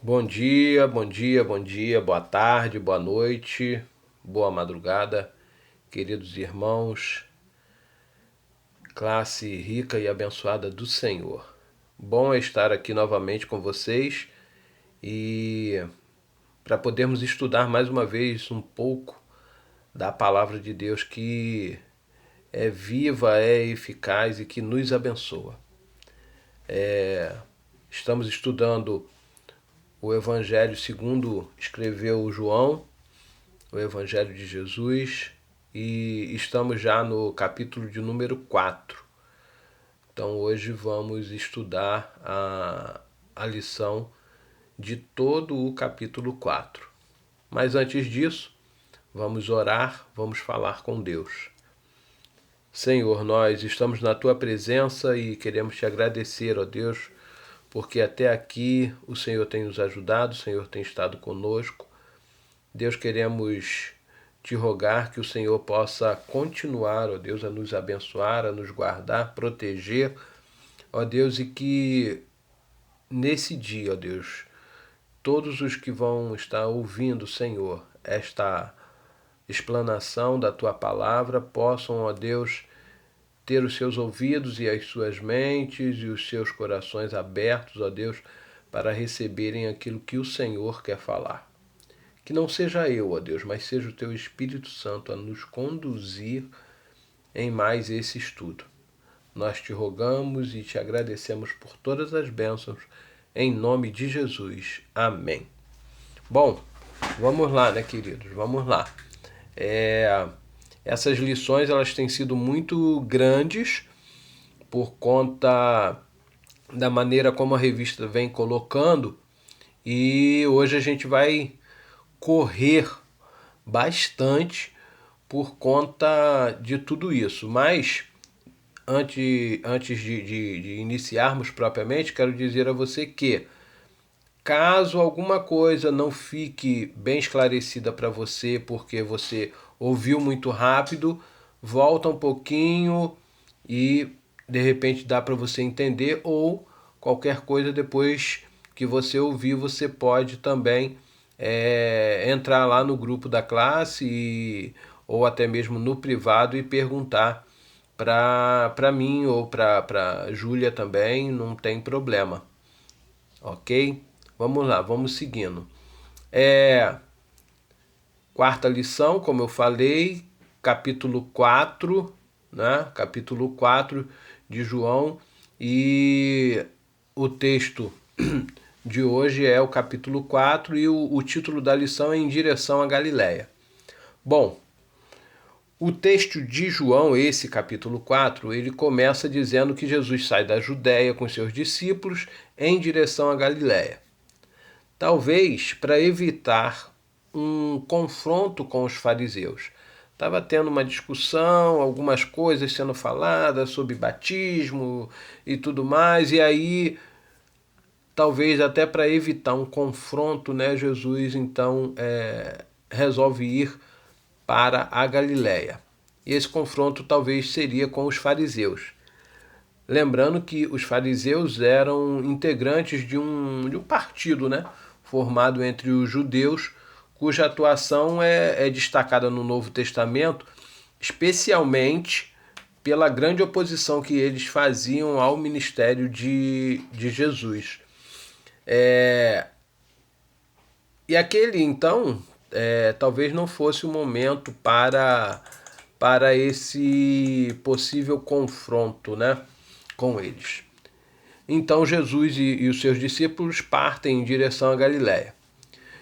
Bom dia, bom dia, bom dia, boa tarde, boa noite, boa madrugada, queridos irmãos, classe rica e abençoada do Senhor. Bom é estar aqui novamente com vocês e para podermos estudar mais uma vez um pouco da palavra de Deus que é viva, é eficaz e que nos abençoa. Estamos estudando o Evangelho segundo escreveu João, o Evangelho de Jesus, e estamos já no capítulo de número 4. Então hoje vamos estudar a lição de todo o capítulo 4. Mas antes disso, vamos orar, vamos falar com Deus. Senhor, nós estamos na tua presença e queremos te agradecer, ó Deus, porque até aqui o Senhor tem nos ajudado, o Senhor tem estado conosco. Deus, queremos te rogar que o Senhor possa continuar, ó Deus, a nos abençoar, a nos guardar, proteger, ó Deus, e que nesse dia, ó Deus, todos os que vão estar ouvindo, Senhor, esta explanação da tua palavra possam, ó Deus, ter os seus ouvidos e as suas mentes e os seus corações abertos, ó Deus, para receberem aquilo que o Senhor quer falar. Que não seja eu, ó Deus, mas seja o teu Espírito Santo a nos conduzir em mais esse estudo. Nós te rogamos e te agradecemos por todas as bênçãos, em nome de Jesus. Amém. Bom, vamos lá, né, queridos? Vamos lá. Essas lições elas têm sido muito grandes por conta da maneira como a revista vem colocando, e hoje a gente vai correr bastante por conta de tudo isso. Mas antes de iniciarmos propriamente, quero dizer a você que, caso alguma coisa não fique bem esclarecida para você porque você ouviu muito rápido, volta um pouquinho e de repente dá para você entender, ou qualquer coisa depois que você ouvir, você pode também entrar lá no grupo da classe ou até mesmo no privado e perguntar para mim ou para Júlia também, não tem problema, ok? Vamos lá, vamos seguindo. Quarta lição, como eu falei, capítulo 4, né? Capítulo 4 de João, e o texto de hoje é o capítulo 4 e o título da lição é Em Direção à Galiléia. Bom, o texto de João, esse capítulo 4, ele começa dizendo que Jesus sai da Judéia com seus discípulos em direção à Galiléia. Talvez para evitar um confronto com os fariseus. Estava tendo uma discussão, algumas coisas sendo faladas sobre batismo e tudo mais, e aí, talvez até para evitar um confronto, né, Jesus então resolve ir para a Galiléia. E esse confronto talvez seria com os fariseus. Lembrando que os fariseus eram integrantes de um partido, né, formado entre os judeus, cuja atuação é destacada no Novo Testamento, especialmente pela grande oposição que eles faziam ao ministério de Jesus. E aquele, então, talvez não fosse o momento para esse possível confronto, né, com eles. Então Jesus e os seus discípulos partem em direção à Galiléia.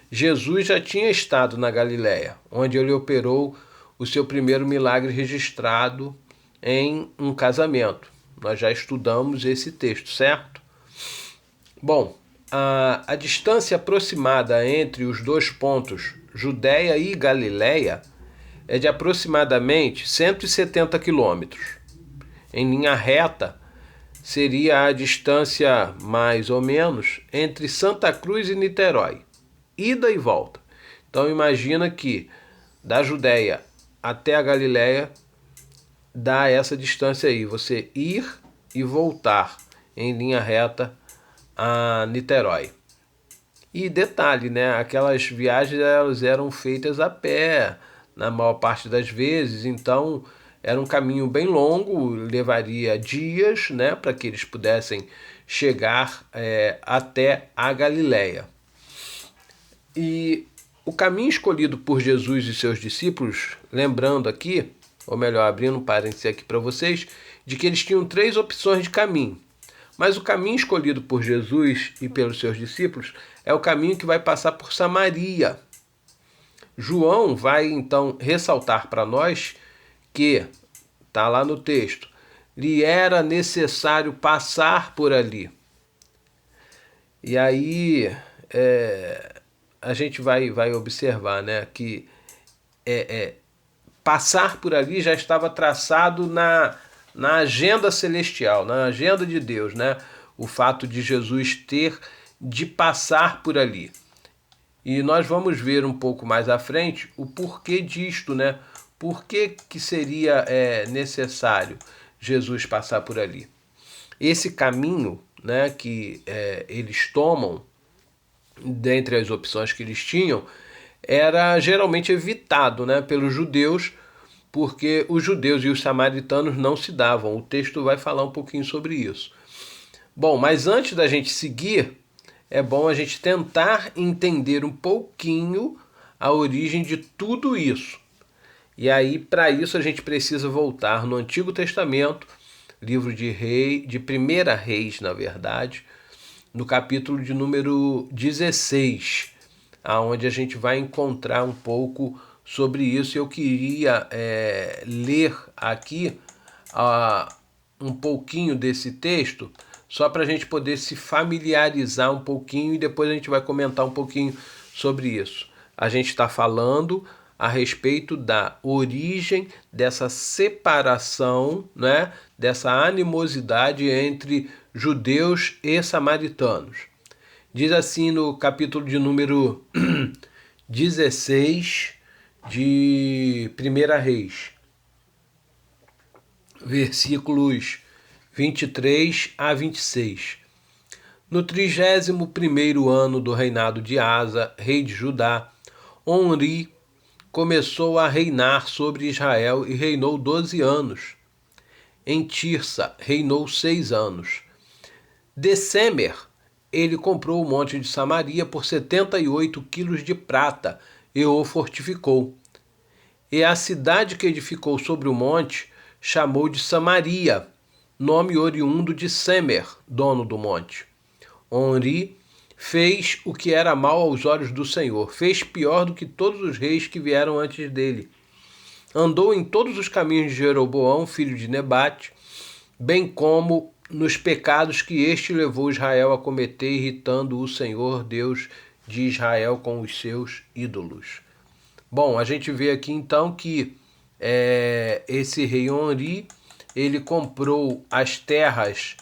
Jesus já tinha estado na Galiléia, onde ele operou o seu primeiro milagre registrado em um casamento. Nós já estudamos esse texto, certo? Bom, a distância aproximada entre os dois pontos, Judéia e Galiléia, é de aproximadamente 170 quilômetros. Em linha reta, seria a distância, mais ou menos, entre Santa Cruz e Niterói, ida e volta. Então imagina que da Judéia até a Galiléia dá essa distância aí, você ir e voltar em linha reta a Niterói. E detalhe, né? Aquelas viagens elas eram feitas a pé, na maior parte das vezes, então era um caminho bem longo, levaria dias, né, para que eles pudessem chegar até a Galileia. E o caminho escolhido por Jesus e seus discípulos, lembrando aqui, ou melhor, abrindo um parênteses aqui para vocês, de que eles tinham 3 opções de caminho. Mas o caminho escolhido por Jesus e pelos seus discípulos é o caminho que vai passar por Samaria. João vai então ressaltar para nós que, está lá no texto, lhe era necessário passar por ali. E aí a gente vai observar, né, que passar por ali já estava traçado na agenda celestial, na agenda de Deus, né? O fato de Jesus ter de passar por ali. E nós vamos ver um pouco mais à frente o porquê disto, né? Por que seria necessário Jesus passar por ali? Esse caminho, né, que eles tomam, dentre as opções que eles tinham, era geralmente evitado, né, pelos judeus, porque os judeus e os samaritanos não se davam. O texto vai falar um pouquinho sobre isso. Bom, mas antes da gente seguir, é bom a gente tentar entender um pouquinho a origem de tudo isso. E aí, para isso, a gente precisa voltar no Antigo Testamento, livro de 1 Reis, na verdade, no capítulo de número 16, aonde a gente vai encontrar um pouco sobre isso. Eu queria ler aqui um pouquinho desse texto, só para a gente poder se familiarizar um pouquinho e depois a gente vai comentar um pouquinho sobre isso. A gente está falando a respeito da origem dessa separação, né, dessa animosidade entre judeus e samaritanos. Diz assim no capítulo de número 16 de 1 Reis, versículos 23 a 26. No 31º ano do reinado de Asa, rei de Judá, Onri começou a reinar sobre Israel e reinou 12 anos. Em Tirsa reinou 6 anos. De Semer, ele comprou o monte de Samaria por 78 quilos de prata e o fortificou. E a cidade que edificou sobre o monte chamou de Samaria, nome oriundo de Semer, dono do monte. Onri fez o que era mal aos olhos do Senhor, fez pior do que todos os reis que vieram antes dele. Andou em todos os caminhos de Jeroboão, filho de Nebate, bem como nos pecados que este levou Israel a cometer, irritando o Senhor, Deus de Israel, com os seus ídolos. Bom, a gente vê aqui então que esse rei Onri, ele comprou as terras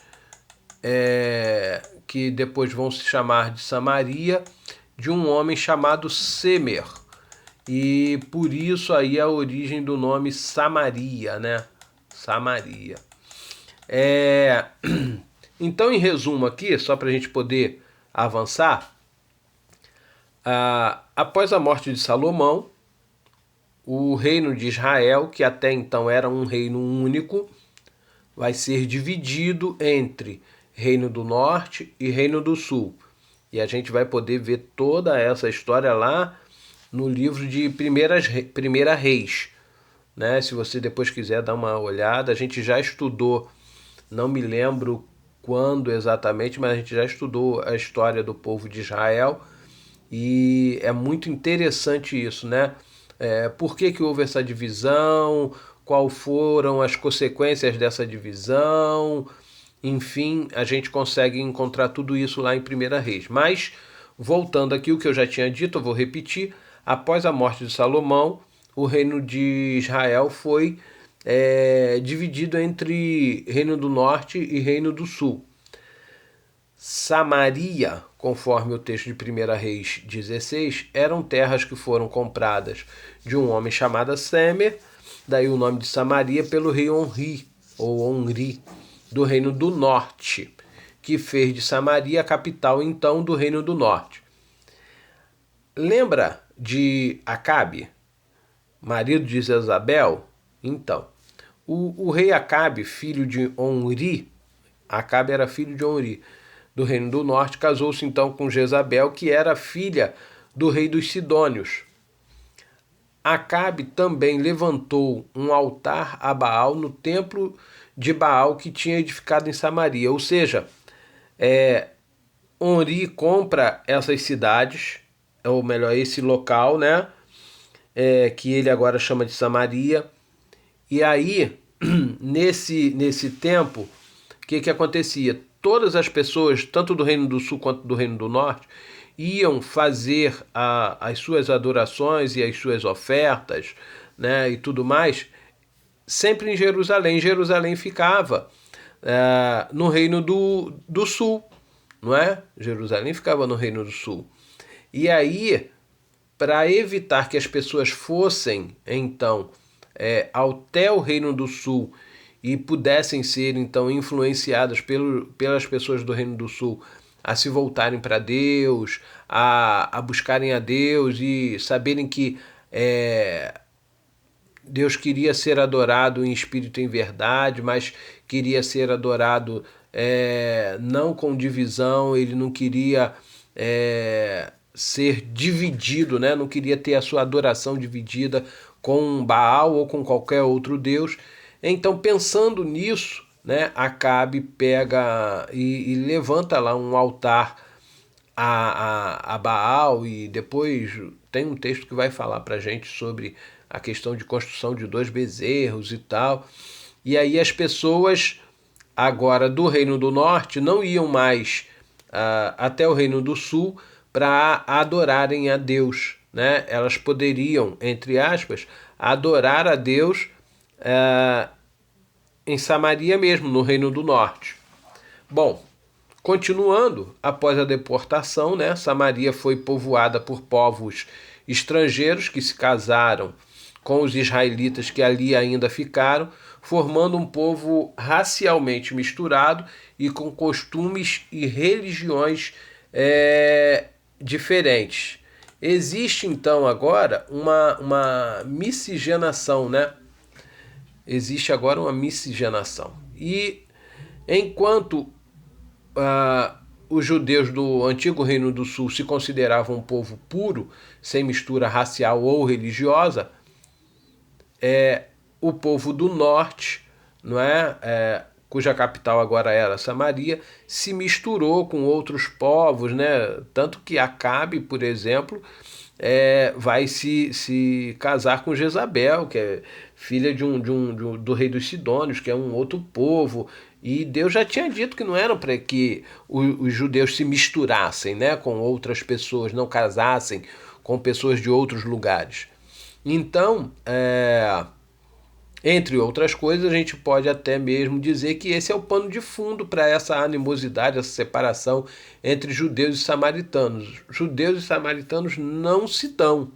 que depois vão se chamar de Samaria, de um homem chamado Semer. E por isso aí a origem do nome Samaria, né? Samaria. Então, em resumo aqui, só para a gente poder avançar, após a morte de Salomão, o reino de Israel, que até então era um reino único, vai ser dividido entre Reino do Norte e Reino do Sul. E a gente vai poder ver toda essa história lá no livro de 1 Reis. Né? Se você depois quiser dar uma olhada, a gente já estudou, não me lembro quando exatamente, mas a gente já estudou a história do povo de Israel e é muito interessante isso, né? Por que houve essa divisão, quais foram as consequências dessa divisão, enfim, a gente consegue encontrar tudo isso lá em 1 Reis. Mas, voltando aqui, o que eu já tinha dito, eu vou repetir, após a morte de Salomão, o reino de Israel foi dividido entre Reino do Norte e Reino do Sul. Samaria, conforme o texto de 1 Reis 16, eram terras que foram compradas de um homem chamado Semer, daí o nome de Samaria, pelo rei Onri, ou Onri, do Reino do Norte, que fez de Samaria a capital então do Reino do Norte. Lembra de Acabe, marido de Jezabel? Então, o rei Acabe, filho de Onri, Acabe era filho de Onri, do reino do norte, casou-se então com Jezabel, que era filha do rei dos Sidônios. Acabe também levantou um altar a Baal no templo de Baal que tinha edificado em Samaria. Ou seja, Onri compra essas cidades, ou melhor, esse local, né? Que ele agora chama de Samaria. E aí, nesse tempo, o que acontecia? Todas as pessoas, tanto do Reino do Sul quanto do Reino do Norte, iam fazer as suas adorações e as suas ofertas, né, e tudo mais, sempre em Jerusalém. Jerusalém ficava no Reino do Sul, não é? Jerusalém ficava no Reino do Sul. E aí, para evitar que as pessoas fossem, então, até o Reino do Sul e pudessem ser, então, influenciadas pelas pessoas do Reino do Sul a se voltarem para Deus, a buscarem a Deus e saberem que Deus queria ser adorado em espírito e em verdade, mas queria ser adorado não com divisão, ele não queria ser dividido, né? Não queria ter a sua adoração dividida com Baal ou com qualquer outro Deus. Então, pensando nisso, né, Acabe pega e levanta lá um altar a Baal, e depois tem um texto que vai falar para a gente sobre a questão de construção de 2 bezerros e tal. E aí as pessoas agora do Reino do Norte não iam mais até o Reino do Sul para adorarem a Deus, né? Elas poderiam, entre aspas, adorar a Deus em Samaria mesmo, no Reino do Norte. Bom, continuando, após a deportação, né, Samaria foi povoada por povos estrangeiros que se casaram com os israelitas que ali ainda ficaram, formando um povo racialmente misturado e com costumes e religiões diferentes. Existe então agora uma miscigenação, né? Existe agora uma miscigenação. E enquanto os judeus do antigo Reino do Sul se consideravam um povo puro, sem mistura racial ou religiosa, o povo do norte, não cuja capital agora era Samaria, se misturou com outros povos, né? Tanto que Acabe, por exemplo, vai se casar com Jezabel, que é filha do rei dos Sidônios, que é um outro povo. E Deus já tinha dito que não era para que os judeus se misturassem, né, com outras pessoas, não casassem com pessoas de outros lugares. Então, entre outras coisas, a gente pode até mesmo dizer que esse é o pano de fundo para essa animosidade, essa separação entre judeus e samaritanos. Judeus e samaritanos não se dão,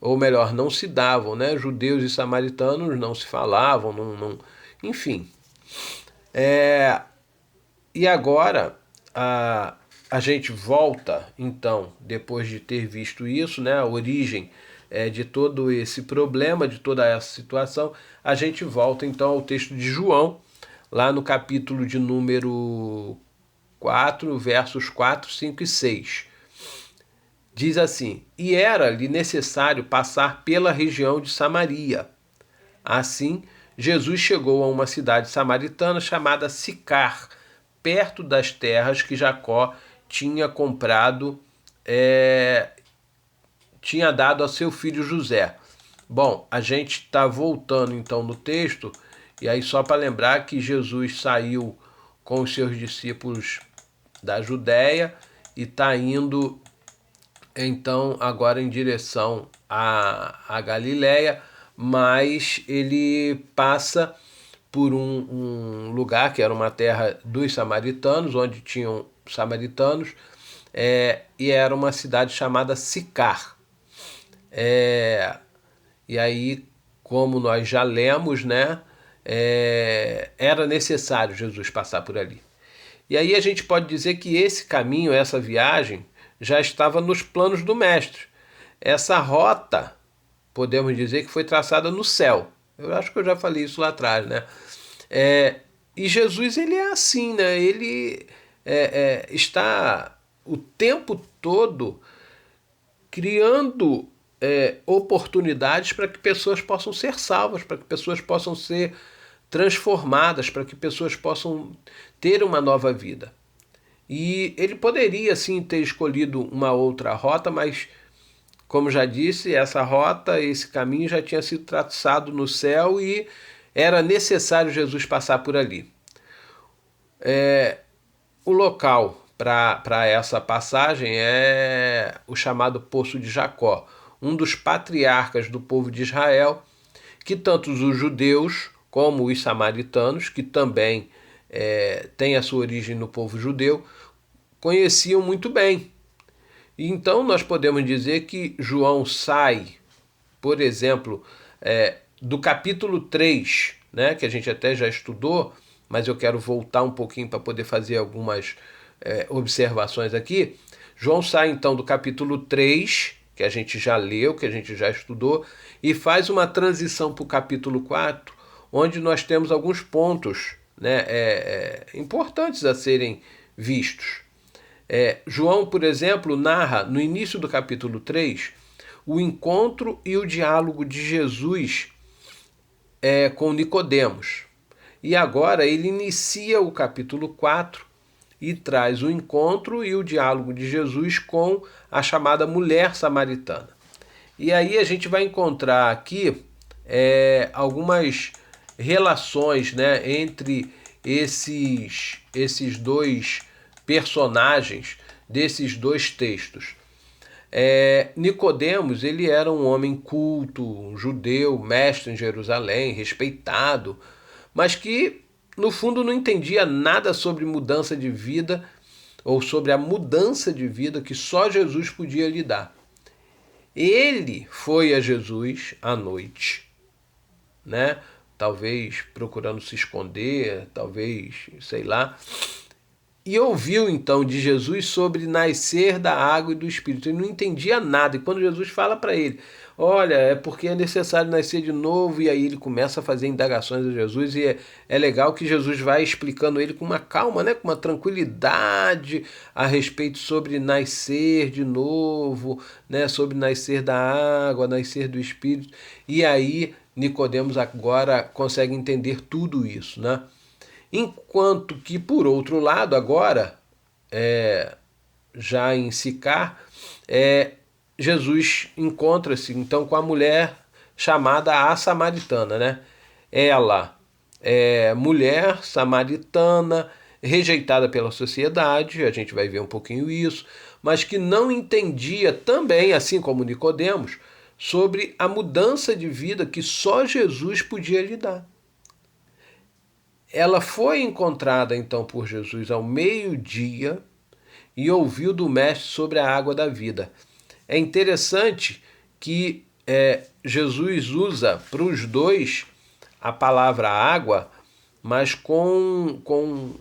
ou melhor, não se davam, né? Judeus e samaritanos não se falavam, enfim. E agora a gente volta, então, depois de ter visto isso, né, a origem de todo esse problema, de toda essa situação, a gente volta então ao texto de João, lá no capítulo de número 4, versos 4, 5 e 6. Diz assim: E era-lhe necessário passar pela região de Samaria. Assim, Jesus chegou a uma cidade samaritana chamada Sicar, perto das terras que Jacó tinha comprado, tinha dado a seu filho José. Bom, a gente está voltando então no texto, e aí só para lembrar que Jesus saiu com os seus discípulos da Judéia e está indo então agora em direção à Galiléia, mas ele passa por um lugar que era uma terra dos samaritanos, onde tinham samaritanos, e era uma cidade chamada Sicar. E aí, como nós já lemos, né, era necessário Jesus passar por ali. E aí a gente pode dizer que esse caminho, essa viagem, já estava nos planos do Mestre, essa rota, podemos dizer que foi traçada no céu. Eu acho que eu já falei isso lá atrás, né? E Jesus, ele é assim, né? Ele está o tempo todo criando oportunidades para que pessoas possam ser salvas, para que pessoas possam ser transformadas, para que pessoas possam ter uma nova vida. E ele poderia sim ter escolhido uma outra rota, mas, como já disse, essa rota, esse caminho já tinha sido traçado no céu e era necessário Jesus passar por ali. O local para essa passagem é o chamado Poço de Jacó, um dos patriarcas do povo de Israel, que tanto os judeus como os samaritanos, que também têm a sua origem no povo judeu, conheciam muito bem. E então nós podemos dizer que João sai, por exemplo, do capítulo 3, né, que a gente até já estudou, mas eu quero voltar um pouquinho para poder fazer algumas observações aqui. João sai então do capítulo 3, que a gente já leu, que a gente já estudou, e faz uma transição para o capítulo 4, onde nós temos alguns pontos, né, importantes a serem vistos. João, por exemplo, narra no início do capítulo 3 o encontro e o diálogo de Jesus com Nicodemos. E agora ele inicia o capítulo 4 e traz o encontro e o diálogo de Jesus com a chamada mulher samaritana. E aí a gente vai encontrar aqui algumas relações, né, entre esses dois personagens desses dois textos. Nicodemos, ele era um homem culto, um judeu, mestre em Jerusalém, respeitado, mas que no fundo não entendia nada sobre mudança de vida ou sobre a mudança de vida que só Jesus podia lhe dar. Ele foi a Jesus à noite, né? Talvez procurando se esconder, talvez, sei lá, e ouviu então de Jesus sobre nascer da água e do Espírito. Ele não entendia nada. E quando Jesus fala para ele, olha, é porque é necessário nascer de novo, e aí ele começa a fazer indagações a Jesus, e é legal que Jesus vai explicando ele com uma calma, né, com uma tranquilidade a respeito sobre nascer de novo, né, sobre nascer da água, nascer do Espírito. E aí Nicodemos agora consegue entender tudo isso, né? Enquanto que, por outro lado, agora, já em Sicar, Jesus encontra-se então com a mulher chamada a samaritana, né? Ela é mulher samaritana, rejeitada pela sociedade, a gente vai ver um pouquinho isso, mas que não entendia também, assim como Nicodemos, sobre a mudança de vida que só Jesus podia lhe dar. Ela foi encontrada então por Jesus ao meio-dia e ouviu do Mestre sobre a água da vida. É interessante que Jesus usa para os dois a palavra água, mas com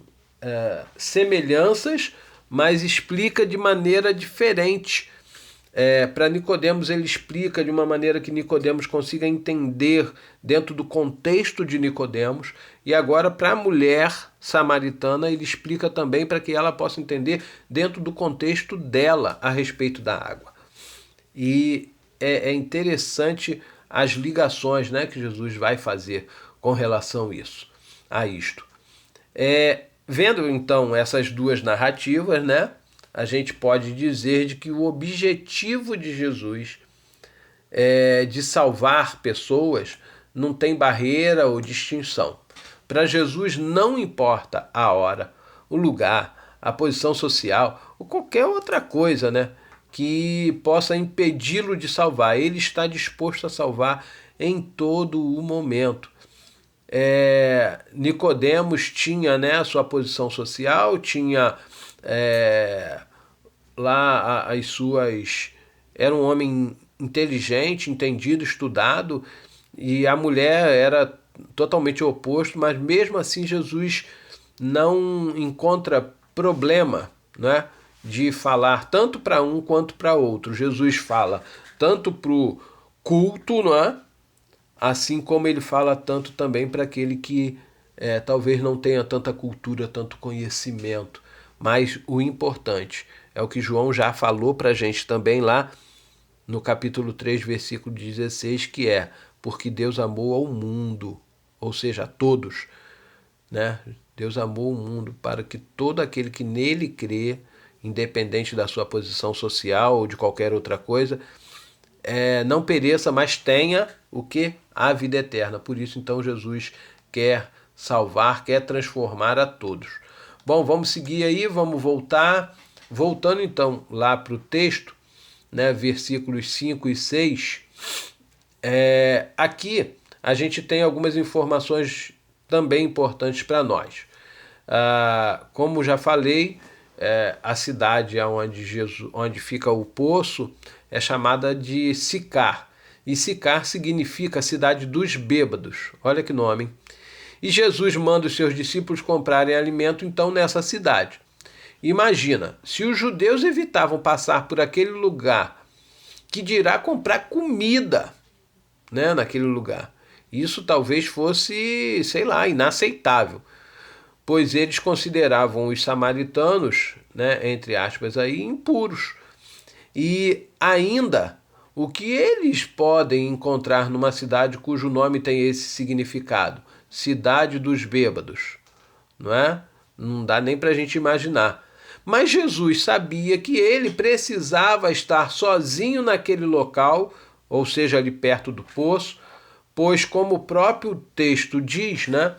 semelhanças, mas explica de maneira diferente. Para Nicodemos ele explica de uma maneira que Nicodemos consiga entender dentro do contexto de Nicodemos, e agora para a mulher samaritana ele explica também para que ela possa entender dentro do contexto dela a respeito da água. E é interessante as ligações, né, que Jesus vai fazer com relação a isto. Vendo então essas duas narrativas, né, a gente pode dizer de que o objetivo de Jesus de salvar pessoas não tem barreira ou distinção. Para Jesus não importa a hora, o lugar, a posição social ou qualquer outra coisa, né, que possa impedi-lo de salvar. Ele está disposto a salvar em todo o momento. Nicodemos tinha, né, a sua posição social, tinha lá as suas... Era um homem inteligente, entendido, estudado, e a mulher era totalmente o oposto, mas mesmo assim Jesus não encontra problema, né, de falar tanto para um quanto para outro. Jesus fala tanto para o culto, não é? Assim como ele fala tanto também para aquele que talvez não tenha tanta cultura, tanto conhecimento. Mas o importante é o que João já falou para a gente também lá no capítulo 3, versículo 16, que é: porque Deus amou ao mundo, ou seja, a todos, né? Deus amou o mundo para que todo aquele que nele crê, independente da sua posição social ou de qualquer outra coisa, não pereça, mas tenha o que? A vida eterna. Por isso, então, Jesus quer salvar, quer transformar a todos. Bom, vamos seguir aí, vamos voltar. Voltando, então, lá para o texto, né, versículos 5 e 6, aqui a gente tem algumas informações também importantes para nós. Como já falei, a cidade onde fica o poço é chamada de Sicar. E Sicar significa cidade dos bêbados. Olha que nome, hein? E Jesus manda os seus discípulos comprarem alimento então nessa cidade. Imagina, se os judeus evitavam passar por aquele lugar, que dirá comprar comida, né, naquele lugar. Isso talvez fosse, sei lá, inaceitável, pois eles consideravam os samaritanos, né, entre aspas, aí, impuros. E ainda, o que eles podem encontrar numa cidade cujo nome tem esse significado? Cidade dos bêbados, não é? Não dá nem para a gente imaginar. Mas Jesus sabia que ele precisava estar sozinho naquele local, ou seja, ali perto do poço, pois, como o próprio texto diz, né,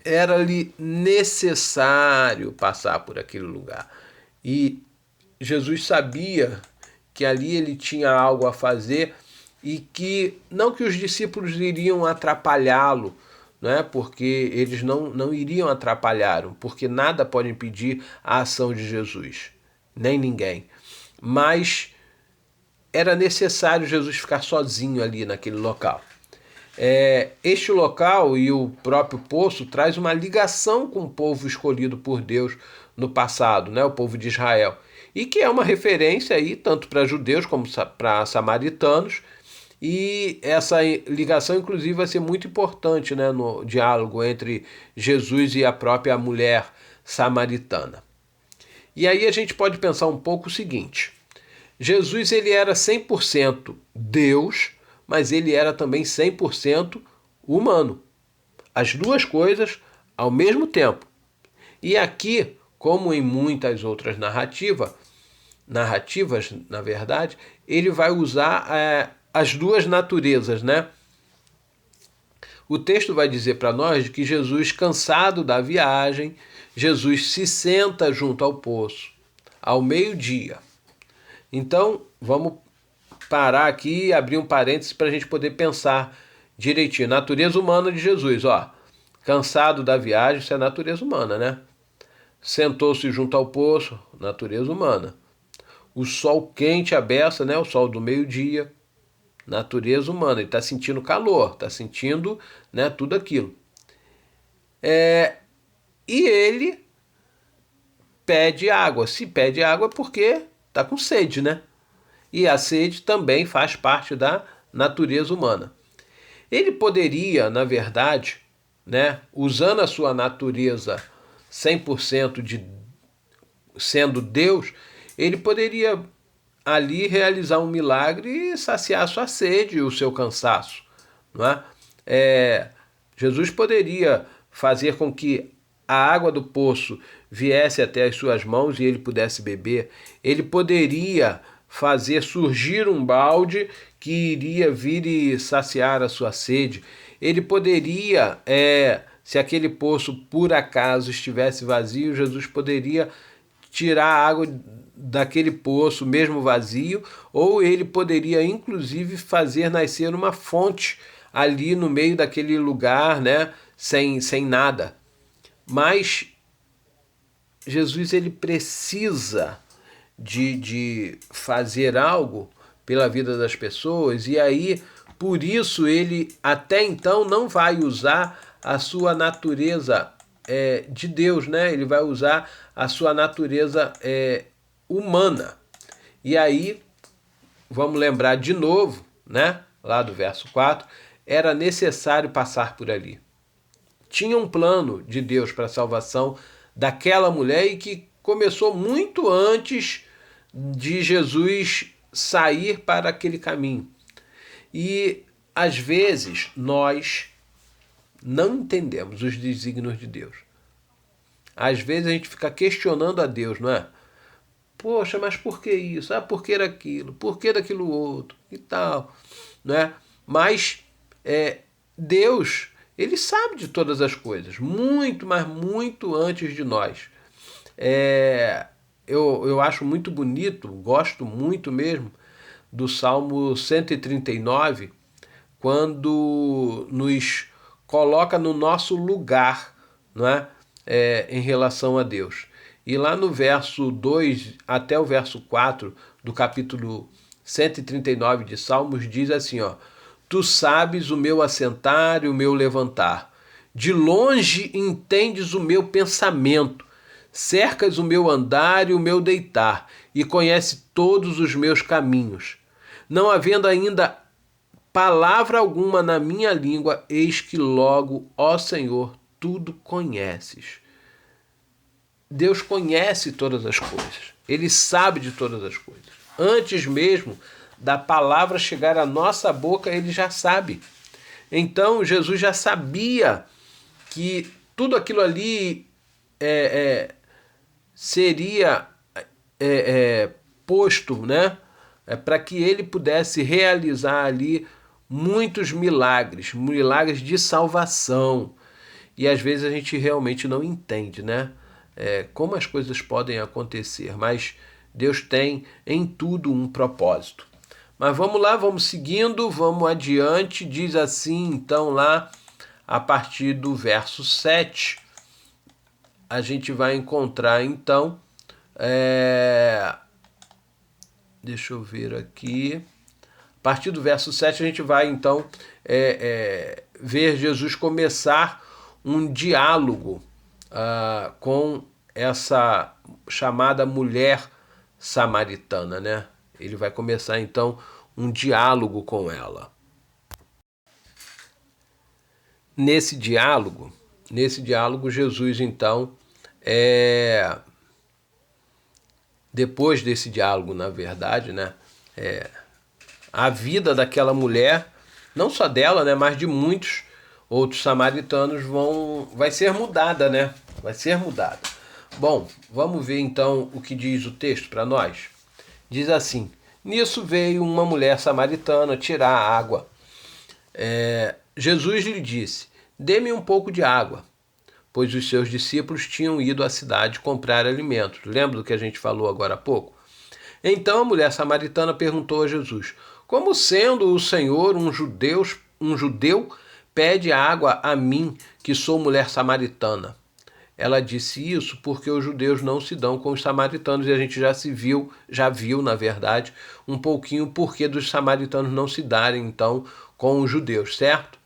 era-lhe necessário passar por aquele lugar. E Jesus sabia que ali ele tinha algo a fazer e que não que os discípulos iriam atrapalhá-lo, né? Porque eles não iriam atrapalhá-lo, porque nada pode impedir a ação de Jesus, nem ninguém. Mas era necessário Jesus ficar sozinho ali naquele local. Este local e o próprio poço traz uma ligação com o povo escolhido por Deus no passado, né? O povo de Israel, e que é uma referência aí tanto para judeus como para samaritanos. E essa ligação, inclusive, vai ser muito importante, né, no diálogo entre Jesus e a própria mulher samaritana. E aí a gente pode pensar um pouco o seguinte: Jesus ele era 100% Deus, mas ele era também 100% humano. As duas coisas ao mesmo tempo. E aqui, como em muitas outras narrativas, na verdade, ele vai usar as duas naturezas, né? O texto vai dizer para nós que Jesus, cansado da viagem, Jesus se senta junto ao poço, ao meio-dia. Então, vamos parar aqui e abrir um parênteses para a gente poder pensar direitinho. Natureza humana de Jesus, ó. Cansado da viagem, isso é natureza humana, né? Sentou-se junto ao poço, natureza humana. O sol quente à beça, né? O sol do meio-dia, natureza humana. Ele está sentindo calor, está sentindo, né, tudo aquilo. E ele pede água. Se pede água é porque está com sede, né? E a sede também faz parte da natureza humana. Ele poderia, na verdade, né, usando a sua natureza 100% de sendo Deus, ele poderia ali realizar um milagre e saciar a sua sede e o seu cansaço, não é? Jesus poderia fazer com que a água do poço viesse até as suas mãos e ele pudesse beber. Ele poderia fazer surgir um balde que iria vir e saciar a sua sede. Ele poderia, se aquele poço por acaso estivesse vazio, Jesus poderia tirar a água daquele poço mesmo vazio, ou ele poderia inclusive fazer nascer uma fonte ali no meio daquele lugar, né, sem nada. Mas Jesus ele precisa de fazer algo pela vida das pessoas, e aí por isso ele até então não vai usar a sua natureza de Deus, né? Ele vai usar a sua natureza humana. E aí, vamos lembrar de novo, né? Lá do verso 4, era necessário passar por ali. Tinha um plano de Deus para a salvação daquela mulher e que começou muito antes de Jesus sair para aquele caminho. E às vezes nós não entendemos os desígnios de Deus. Às vezes a gente fica questionando a Deus, não é? Poxa, mas por que isso? Por que aquilo? Por que daquilo outro? E tal, não é? Mas Deus, ele sabe de todas as coisas, muito, mas muito antes de nós. Eu acho muito bonito, gosto muito mesmo do Salmo 139, quando nos coloca no nosso lugar, não é? Em relação a Deus. E lá no verso 2 até o verso 4 do capítulo 139 de Salmos diz assim, ó: Tu sabes o meu assentar e o meu levantar. De longe entendes o meu pensamento. Cercas o meu andar e o meu deitar, e conhece todos os meus caminhos. Não havendo ainda palavra alguma na minha língua, eis que logo, ó Senhor, tudo conheces. Deus conhece todas as coisas. Ele sabe de todas as coisas. Antes mesmo da palavra chegar à nossa boca, ele já sabe. Então, Jesus já sabia que tudo aquilo ali seria posto, né? Para que ele pudesse realizar ali muitos milagres, milagres de salvação. E às vezes a gente realmente não entende, né? Como as coisas podem acontecer, mas Deus tem em tudo um propósito. Mas vamos lá, vamos seguindo, vamos adiante. Diz assim, então, lá a partir do verso 7, a gente vai encontrar, então, deixa eu ver aqui. A partir do verso 7 a gente vai, então, ver Jesus começar um diálogo com essa chamada mulher samaritana, né? Ele vai começar, então, um diálogo com ela. Nesse diálogo, Jesus, então, depois desse diálogo, na verdade, né? A vida daquela mulher, não só dela, né, mas de muitos outros samaritanos vai ser mudada, né? Vai ser mudada. Bom, vamos ver então o que diz o texto para nós. Diz assim: Nisso veio uma mulher samaritana tirar água. Jesus lhe disse: Dê-me um pouco de água, pois os seus discípulos tinham ido à cidade comprar alimentos. Lembra do que a gente falou agora há pouco? Então a mulher samaritana perguntou a Jesus: Como sendo o Senhor um judeu, pede água a mim, que sou mulher samaritana? Ela disse isso porque os judeus não se dão com os samaritanos, e a gente já viu, na verdade, um pouquinho o porquê dos samaritanos não se darem, então, com os judeus, certo?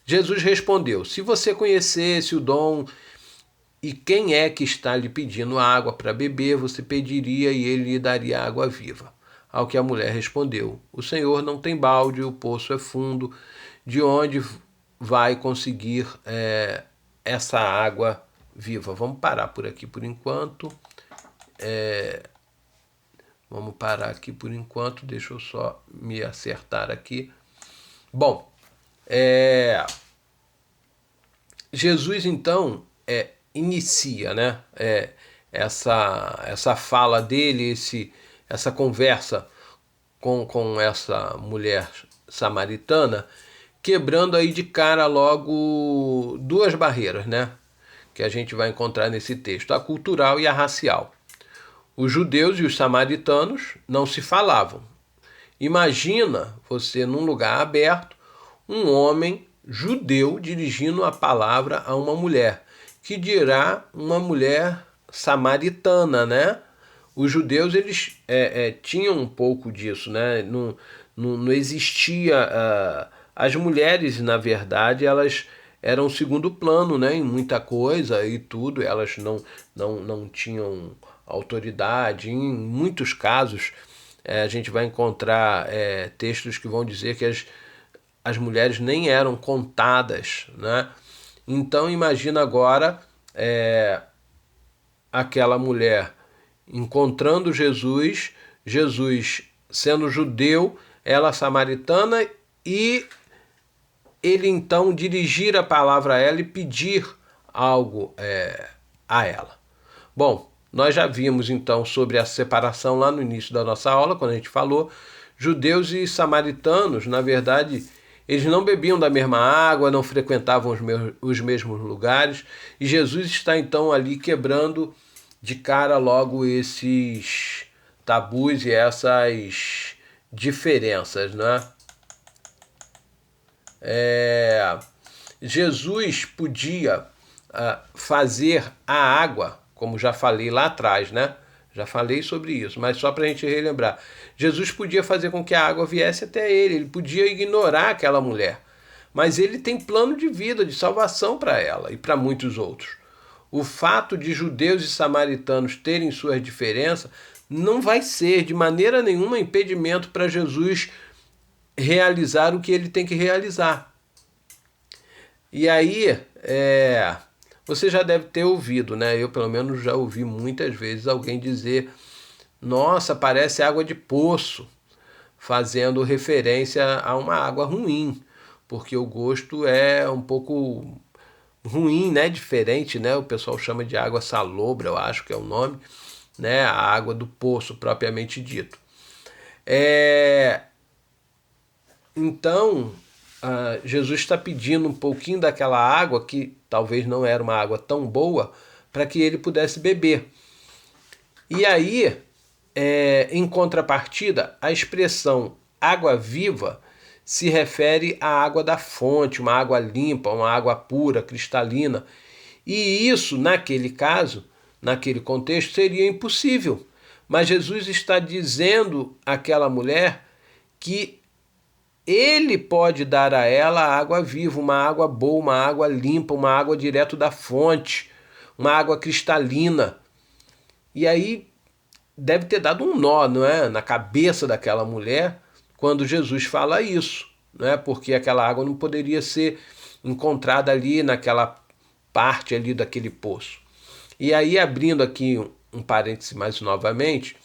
Jesus respondeu: Se você conhecesse o dom e quem é que está lhe pedindo água para beber, você pediria e ele lhe daria água viva. Ao que a mulher respondeu: O Senhor não tem balde, o poço é fundo, de onde vai conseguir essa água viva? Vamos parar por aqui por enquanto. Vamos parar aqui por enquanto, deixa eu só me acertar aqui. Bom, Jesus então inicia, né, essa fala dele, essa conversa com essa mulher samaritana, quebrando aí de cara logo duas barreiras, né, que a gente vai encontrar nesse texto: a cultural e a racial. Os judeus e os samaritanos não se falavam. Imagina você num lugar aberto, um homem judeu dirigindo a palavra a uma mulher, que dirá uma mulher samaritana, né? Os judeus, eles tinham um pouco disso, né? Não existia... as mulheres, na verdade, elas eram um segundo plano, né, em muita coisa e tudo. Elas não tinham autoridade. Em muitos casos, a gente vai encontrar textos que vão dizer que as mulheres nem eram contadas, né? Então imagina agora aquela mulher encontrando Jesus, Jesus sendo judeu, ela samaritana, e ele então dirigir a palavra a ela e pedir algo a ela. Bom, nós já vimos então sobre a separação lá no início da nossa aula, quando a gente falou, judeus e samaritanos, na verdade, eles não bebiam da mesma água, não frequentavam os mesmos lugares, e Jesus está então ali quebrando de cara logo esses tabus e essas diferenças, né? Jesus podia fazer a água, como já falei lá atrás, né? Já falei sobre isso, mas só para a gente relembrar. Jesus podia fazer com que a água viesse até ele podia ignorar aquela mulher, mas ele tem plano de vida, de salvação para ela e para muitos outros. O fato de judeus e samaritanos terem suas diferenças não vai ser de maneira nenhuma impedimento para Jesus realizar o que ele tem que realizar. E aí, você já deve ter ouvido, né? Eu, pelo menos, já ouvi muitas vezes alguém dizer: nossa, parece água de poço, fazendo referência a uma água ruim, porque o gosto é um pouco ruim, né? Diferente, né? O pessoal chama de água salobra, eu acho que é o nome, né? A água do poço, propriamente dito. Então, Jesus está pedindo um pouquinho daquela água, que talvez não era uma água tão boa, para que ele pudesse beber. E aí, em contrapartida, a expressão água viva se refere à água da fonte, uma água limpa, uma água pura, cristalina. E isso, naquele caso, naquele contexto, seria impossível. Mas Jesus está dizendo àquela mulher que ele pode dar a ela água viva, uma água boa, uma água limpa, uma água direto da fonte, uma água cristalina. E aí deve ter dado um nó, não é, na cabeça daquela mulher quando Jesus fala isso, né? Porque aquela água não poderia ser encontrada ali naquela parte ali daquele poço. E aí, abrindo aqui um parêntese mais novamente,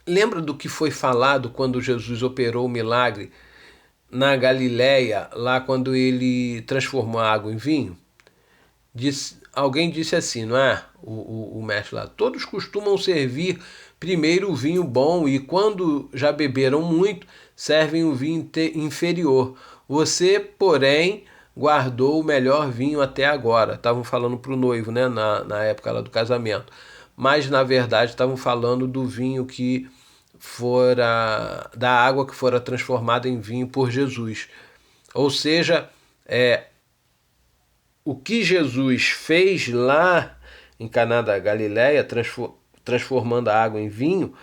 lembra do que foi falado quando Jesus operou o milagre na Galileia, lá quando ele transformou a água em vinho? Alguém disse assim, não é? O mestre lá: todos costumam servir primeiro o vinho bom e quando já beberam muito, servem o vinho inferior. Você, porém, guardou o melhor vinho até agora. Estavam falando para o noivo, né? Na época lá do casamento. Mas, na verdade, estavam falando do vinho que fora, da água que fora transformada em vinho por Jesus. Ou seja, o que Jesus fez lá em Caná da Galileia, transformando a água em vinho,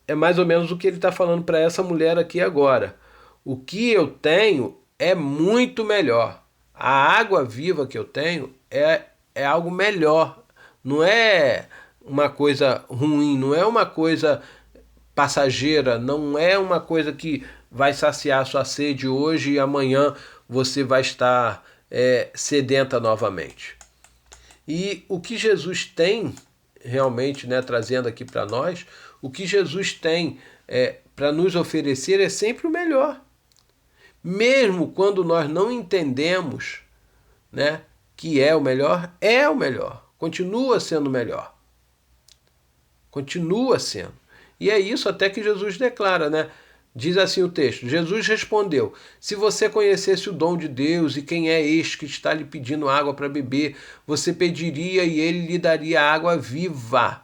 é mais ou menos o que ele está falando para essa mulher aqui agora. O que eu tenho é muito melhor. A água viva que eu tenho é algo melhor. Não é uma coisa ruim, não é uma coisa passageira, não é uma coisa que vai saciar sua sede hoje e amanhã você vai estar sedenta novamente. E o que Jesus tem realmente, né, trazendo aqui para nós, o que Jesus tem para nos oferecer é sempre o melhor. Mesmo quando nós não entendemos, né, que é o melhor, continua sendo o melhor. Continua sendo. E é isso até que Jesus declara, né? Diz assim o texto: Jesus respondeu: se você conhecesse o dom de Deus e quem é este que está lhe pedindo água para beber, você pediria e ele lhe daria água viva.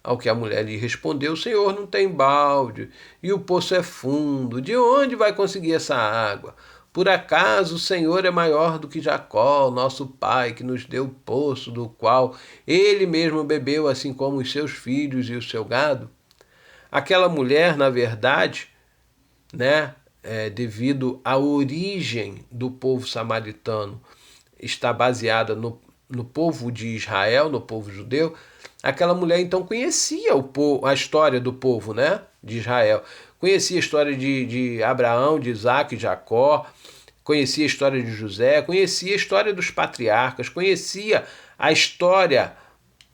Ao que a mulher lhe respondeu: Senhor, não tem balde e o poço é fundo. De onde vai conseguir essa água? Por acaso o Senhor é maior do que Jacó, nosso pai, que nos deu o poço do qual ele mesmo bebeu, assim como os seus filhos e o seu gado? Aquela mulher, na verdade, né, devido à origem do povo samaritano, está baseada no povo de Israel, no povo judeu, aquela mulher então conhecia a história do povo, né, de Israel. Conhecia a história de Abraão, de Isaac, de Jacó, conhecia a história de José, conhecia a história dos patriarcas, conhecia a história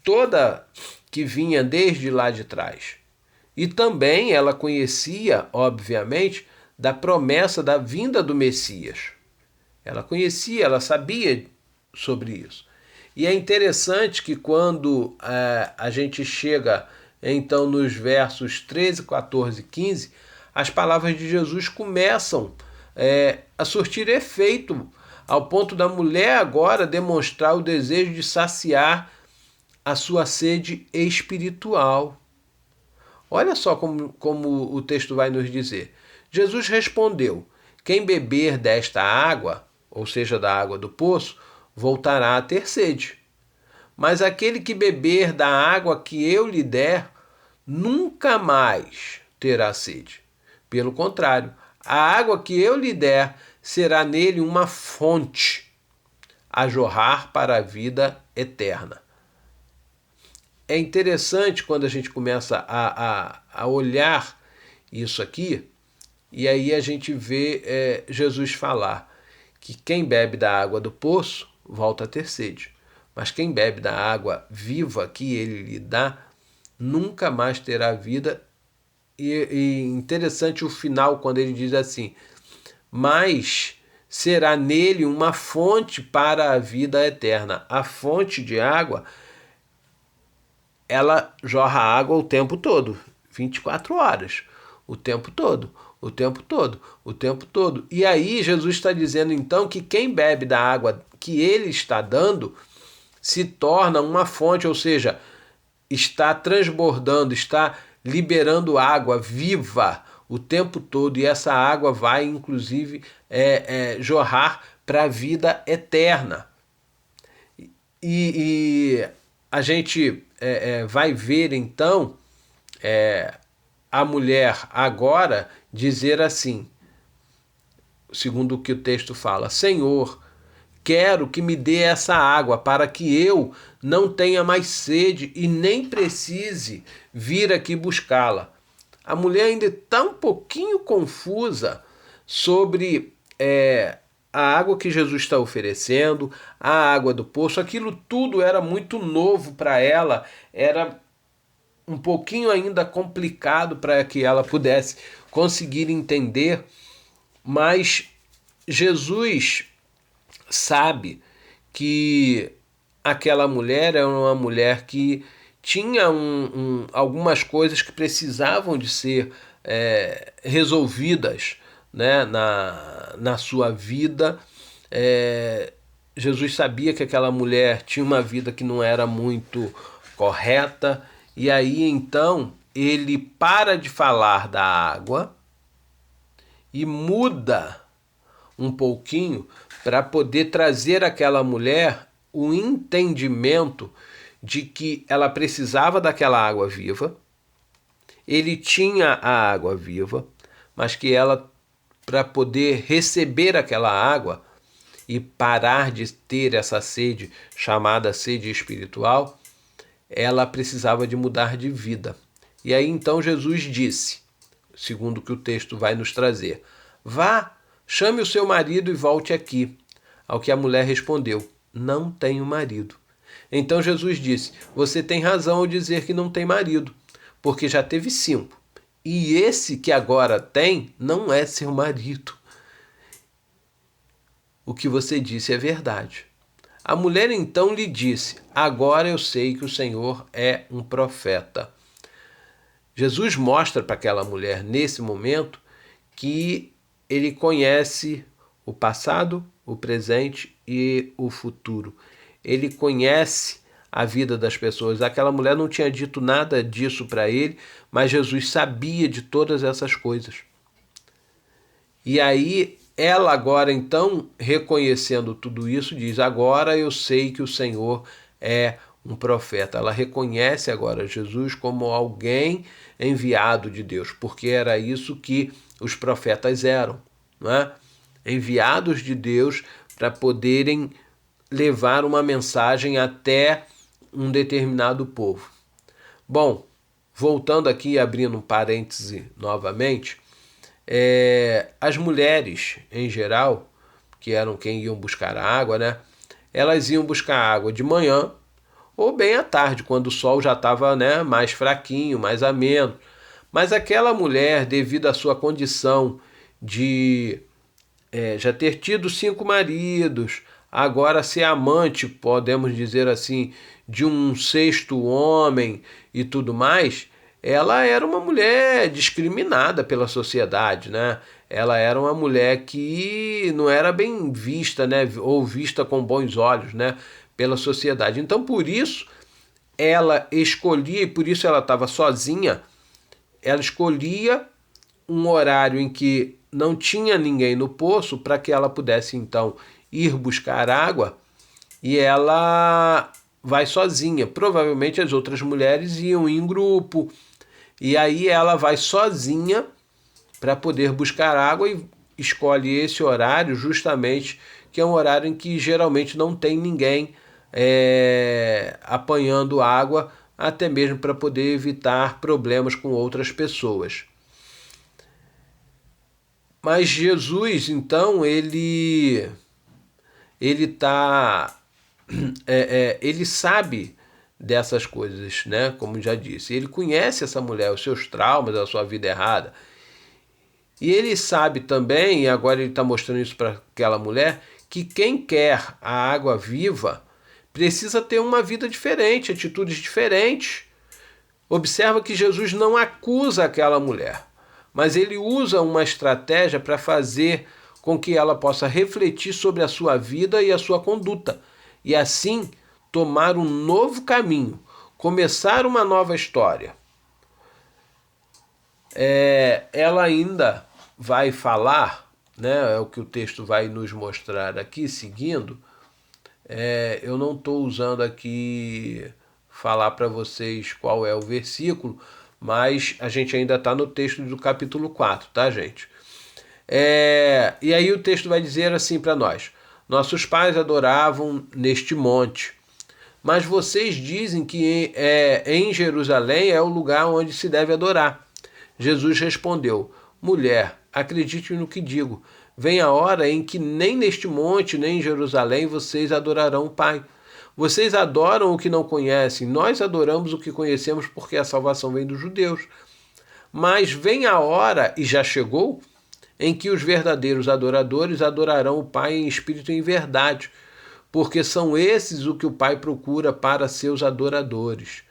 toda que vinha desde lá de trás. E também ela conhecia, obviamente, da promessa da vinda do Messias. Ela conhecia, ela sabia sobre isso. E é interessante que quando a gente chega então nos versos 13, 14 e 15, as palavras de Jesus começam a surtir efeito, ao ponto da mulher agora demonstrar o desejo de saciar a sua sede espiritual. Olha só como o texto vai nos dizer. Jesus respondeu: quem beber desta água, ou seja, da água do poço, voltará a ter sede. Mas aquele que beber da água que eu lhe der, nunca mais terá sede. Pelo contrário, a água que eu lhe der será nele uma fonte a jorrar para a vida eterna. É interessante quando a gente começa a olhar isso aqui, e aí a gente vê Jesus falar que quem bebe da água do poço volta a ter sede, mas quem bebe da água viva que ele lhe dá nunca mais terá vida. E interessante o final, quando ele diz assim: mas será nele uma fonte para a vida eterna. A fonte de água, ela jorra água o tempo todo, 24 horas, o tempo todo, o tempo todo, o tempo todo. E aí Jesus está dizendo então que quem bebe da água que ele está dando se torna uma fonte, ou seja, está transbordando, está liberando água viva o tempo todo, e essa água vai inclusive jorrar para a vida eterna. E a gente vai ver então a mulher agora dizer assim, segundo o que o texto fala: Senhor, quero que me dê essa água para que eu não tenha mais sede e nem precise vir aqui buscá-la. A mulher ainda está um pouquinho confusa sobre a água que Jesus está oferecendo, a água do poço. Aquilo tudo era muito novo para ela, era um pouquinho ainda complicado para que ela pudesse conseguir entender, mas Jesus sabe que aquela mulher era uma mulher que tinha algumas coisas que precisavam de ser resolvidas, né, na sua vida. Jesus sabia que aquela mulher tinha uma vida que não era muito correta, e aí então ele para de falar da água e muda um pouquinho para poder trazer àquela mulher o entendimento de que ela precisava daquela água viva, ele tinha a água viva, mas que ela, para poder receber aquela água e parar de ter essa sede, chamada sede espiritual, ela precisava de mudar de vida. E aí então Jesus disse, segundo o que o texto vai nos trazer: vá, chame o seu marido e volte aqui. Ao que a mulher respondeu: não tenho marido. Então Jesus disse: você tem razão ao dizer que não tem marido, porque já teve 5. E esse que agora tem não é seu marido. O que você disse é verdade. A mulher então lhe disse: agora eu sei que o Senhor é um profeta. Jesus mostra para aquela mulher, nesse momento, que ele conhece o passado, o presente e o futuro. Ele conhece a vida das pessoas. Aquela mulher não tinha dito nada disso para ele, mas Jesus sabia de todas essas coisas. E aí, ela agora então, reconhecendo tudo isso, diz: agora eu sei que o Senhor é um profeta. Ela reconhece agora Jesus como alguém enviado de Deus, porque era isso que os profetas eram, não é? Enviados de Deus para poderem levar uma mensagem até um determinado povo. Bom, voltando aqui, abrindo um parêntese novamente, as mulheres, em geral, que eram quem iam buscar a água, né? Elas iam buscar água de manhã ou bem à tarde, quando o sol já estava, né, mais fraquinho, mais ameno. Mas aquela mulher, devido à sua condição de já ter tido 5 maridos, agora ser amante, podemos dizer assim, de um sexto homem e tudo mais, ela era uma mulher discriminada pela sociedade, né? Ela era uma mulher que não era bem vista, né? Ou vista com bons olhos, né? Pela sociedade. Então, por isso, ela escolhia, e por isso ela estava sozinha, ela escolhia um horário em que não tinha ninguém no poço para que ela pudesse, então, ir buscar água, e ela vai sozinha. Provavelmente as outras mulheres iam em grupo, e aí ela vai sozinha para poder buscar água e escolhe esse horário justamente, que é um horário em que geralmente não tem ninguém apanhando água, até mesmo para poder evitar problemas com outras pessoas. Mas Jesus, então, ele sabe dessas coisas, né? Como já disse, ele conhece essa mulher, os seus traumas, a sua vida errada. E ele sabe também, e agora ele está mostrando isso para aquela mulher, que quem quer a água viva precisa ter uma vida diferente, atitudes diferentes. Observa que Jesus não acusa aquela mulher, mas ele usa uma estratégia para fazer com que ela possa refletir sobre a sua vida e a sua conduta, e assim tomar um novo caminho, começar uma nova história. Ela ainda vai falar, né, é o que o texto vai nos mostrar aqui, seguindo. Eu não estou usando aqui falar para vocês qual é o versículo, mas a gente ainda está no texto do capítulo 4, tá, gente? E aí o texto vai dizer assim para nós: nossos pais adoravam neste monte, mas vocês dizem que em Jerusalém é o lugar onde se deve adorar. Jesus respondeu: mulher, acredite no que digo. Vem a hora em que nem neste monte, nem em Jerusalém vocês adorarão o Pai. Vocês adoram o que não conhecem, nós adoramos o que conhecemos, porque a salvação vem dos judeus. Mas vem a hora, e já chegou, em que os verdadeiros adoradores adorarão o Pai em espírito e em verdade, porque são esses o que o Pai procura para seus adoradores.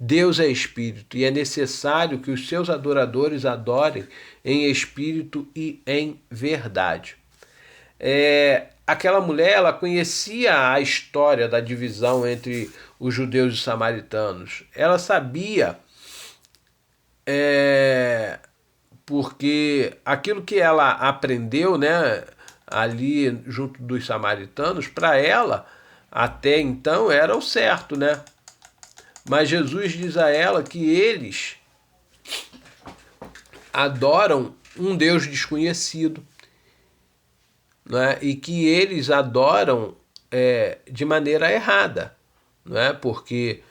Deus é espírito e é necessário que os seus adoradores adorem em espírito e em verdade. Aquela mulher, ela conhecia a história da divisão entre os judeus e os samaritanos. Ela sabia, porque aquilo que ela aprendeu, né, ali junto dos samaritanos, para ela, até então, era o certo, né? Mas Jesus diz a ela que eles adoram um Deus desconhecido, né? E que eles adoram de maneira errada, né? Porque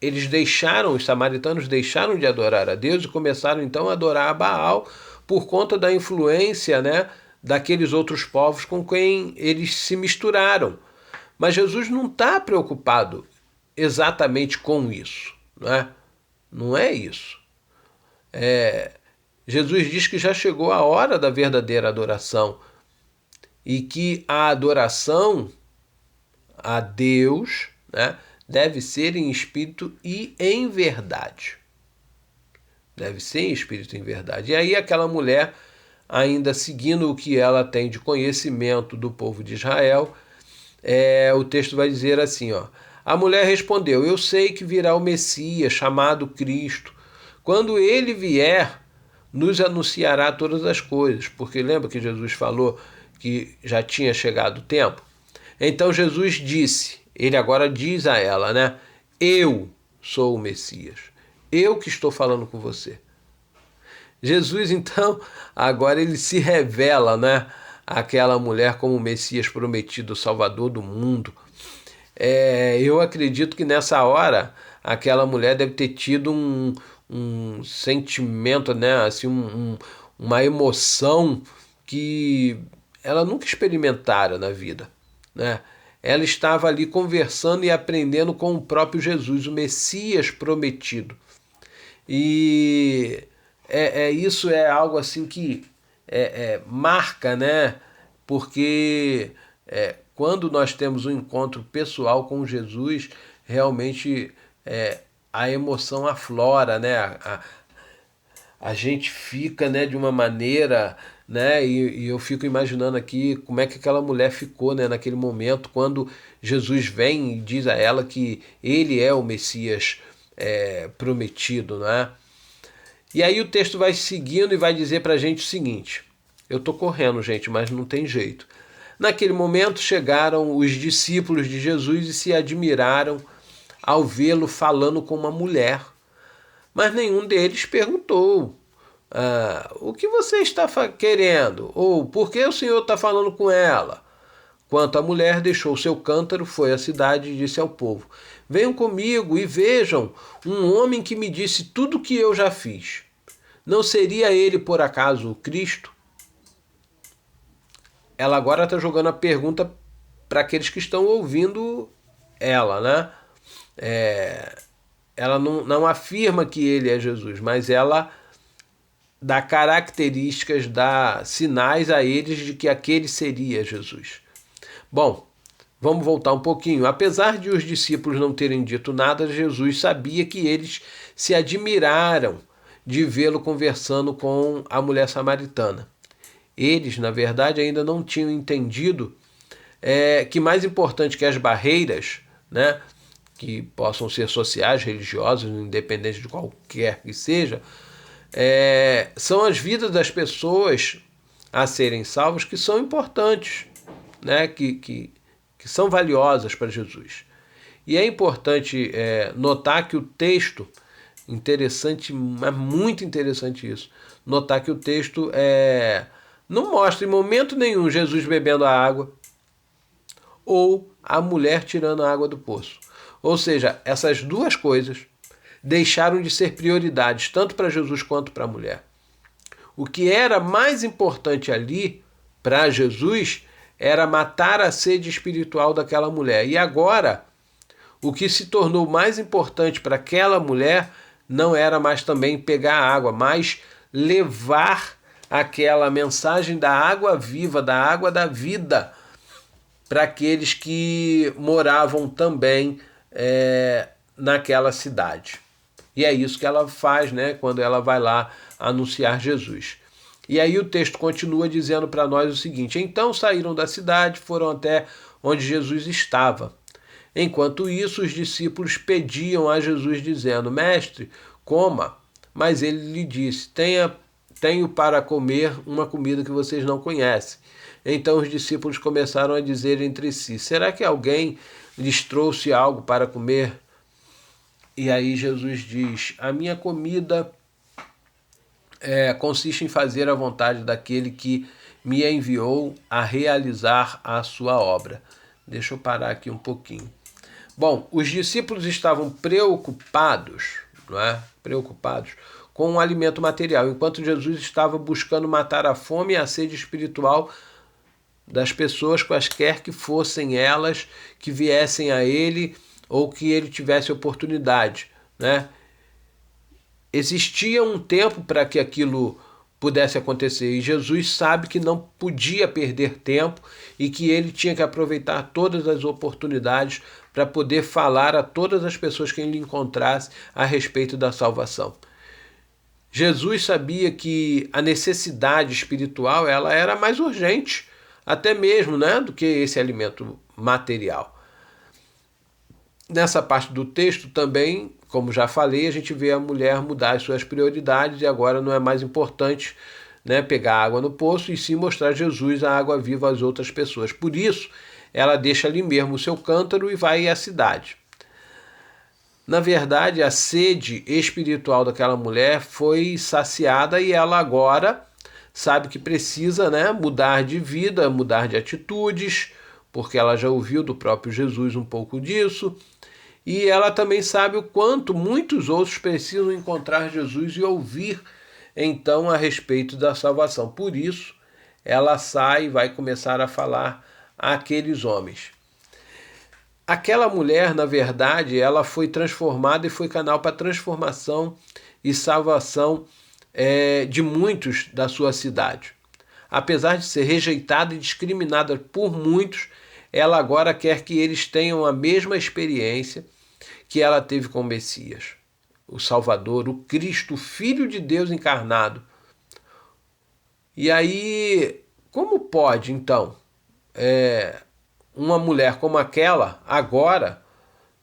os samaritanos deixaram de adorar a Deus e começaram então a adorar a Baal por conta da influência, né, daqueles outros povos com quem eles se misturaram. Mas Jesus não está preocupado exatamente com isso, né? Não é isso. Jesus diz que já chegou a hora da verdadeira adoração e que a adoração a Deus, né, deve ser em espírito e em verdade. Deve ser em espírito e em verdade. E aí aquela mulher, ainda seguindo o que ela tem de conhecimento do povo de Israel, o texto vai dizer assim, ó: a mulher respondeu: eu sei que virá o Messias, chamado Cristo. Quando ele vier, nos anunciará todas as coisas. Porque lembra que Jesus falou que já tinha chegado o tempo? Então Jesus disse, ele agora diz a ela, né? Eu sou o Messias. Eu que estou falando com você. Jesus, então, agora ele se revela, né? Àquela mulher como o Messias prometido, o Salvador do mundo. Eu acredito que nessa hora aquela mulher deve ter tido um sentimento, né? Assim, uma emoção que ela nunca experimentara na vida, né? Ela estava ali conversando e aprendendo com o próprio Jesus, o Messias prometido. E isso é algo assim que marca, né? Porque quando nós temos um encontro pessoal com Jesus, realmente a emoção aflora, né? A gente fica, né, de uma maneira, né, e eu fico imaginando aqui como é que aquela mulher ficou, né, naquele momento quando Jesus vem e diz a ela que ele é o Messias prometido, né? E aí o texto vai seguindo e vai dizer para a gente o seguinte: eu estou correndo, gente, mas não tem jeito. Naquele momento chegaram os discípulos de Jesus e se admiraram ao vê-lo falando com uma mulher. Mas nenhum deles perguntou: o que você está querendo? Ou por que o Senhor está falando com ela? Quanto à mulher, deixou seu cântaro, foi à cidade e disse ao povo: venham comigo e vejam um homem que me disse tudo o que eu já fiz. Não seria ele, por acaso, o Cristo? Ela agora está jogando a pergunta para aqueles que estão ouvindo ela, né? Ela não afirma que ele é Jesus, mas ela dá características, dá sinais a eles de que aquele seria Jesus. Bom, vamos voltar um pouquinho. Apesar de os discípulos não terem dito nada, Jesus sabia que eles se admiraram de vê-lo conversando com a mulher samaritana. Eles, na verdade, ainda não tinham entendido que mais importante que as barreiras, né, que possam ser sociais, religiosas, independente de qualquer que seja, são as vidas das pessoas a serem salvas que são importantes, né, que são valiosas para Jesus. E é importante notar que o texto, interessante, é muito interessante isso, notar que o texto não mostra em momento nenhum Jesus bebendo a água ou a mulher tirando a água do poço. Ou seja, essas duas coisas deixaram de ser prioridades tanto para Jesus quanto para a mulher. O que era mais importante ali para Jesus era matar a sede espiritual daquela mulher. E agora, o que se tornou mais importante para aquela mulher não era mais também pegar a água, mas levar aquela mensagem da água viva, da água da vida, para aqueles que moravam também naquela cidade. E é isso que ela faz, né, quando ela vai lá anunciar Jesus. E aí o texto continua dizendo para nós o seguinte: então saíram da cidade, foram até onde Jesus estava. Enquanto isso, os discípulos pediam a Jesus, dizendo: mestre, coma. Mas ele lhe disse: tenho para comer uma comida que vocês não conhecem. Então os discípulos começaram a dizer entre si: será que alguém lhes trouxe algo para comer? E aí Jesus diz: a minha comida consiste em fazer a vontade daquele que me enviou a realizar a sua obra. Deixa eu parar aqui um pouquinho. Bom, os discípulos estavam preocupados, não é? Preocupados com o alimento material, enquanto Jesus estava buscando matar a fome e a sede espiritual das pessoas, quaisquer que fossem elas, que viessem a ele ou que ele tivesse oportunidade, né? Existia um tempo para que aquilo pudesse acontecer e Jesus sabe que não podia perder tempo e que ele tinha que aproveitar todas as oportunidades para poder falar a todas as pessoas que ele encontrasse a respeito da salvação. Jesus sabia que a necessidade espiritual ela era mais urgente, até mesmo, né, do que esse alimento material. Nessa parte do texto também, como já falei, a gente vê a mulher mudar as suas prioridades e agora não é mais importante, né, pegar água no poço e sim mostrar Jesus, a água viva, às outras pessoas. Por isso ela deixa ali mesmo o seu cântaro e vai à cidade. Na verdade, a sede espiritual daquela mulher foi saciada e ela agora sabe que precisa, né, mudar de vida, mudar de atitudes, porque ela já ouviu do próprio Jesus um pouco disso. E ela também sabe o quanto muitos outros precisam encontrar Jesus e ouvir então a respeito da salvação. Por isso, ela sai e vai começar a falar àqueles homens. Aquela mulher, na verdade, ela foi transformada e foi canal para transformação e salvação de muitos da sua cidade. Apesar de ser rejeitada e discriminada por muitos, ela agora quer que eles tenham a mesma experiência que ela teve com o Messias, o Salvador, o Cristo, o Filho de Deus encarnado. E aí, como pode, então, uma mulher como aquela, agora,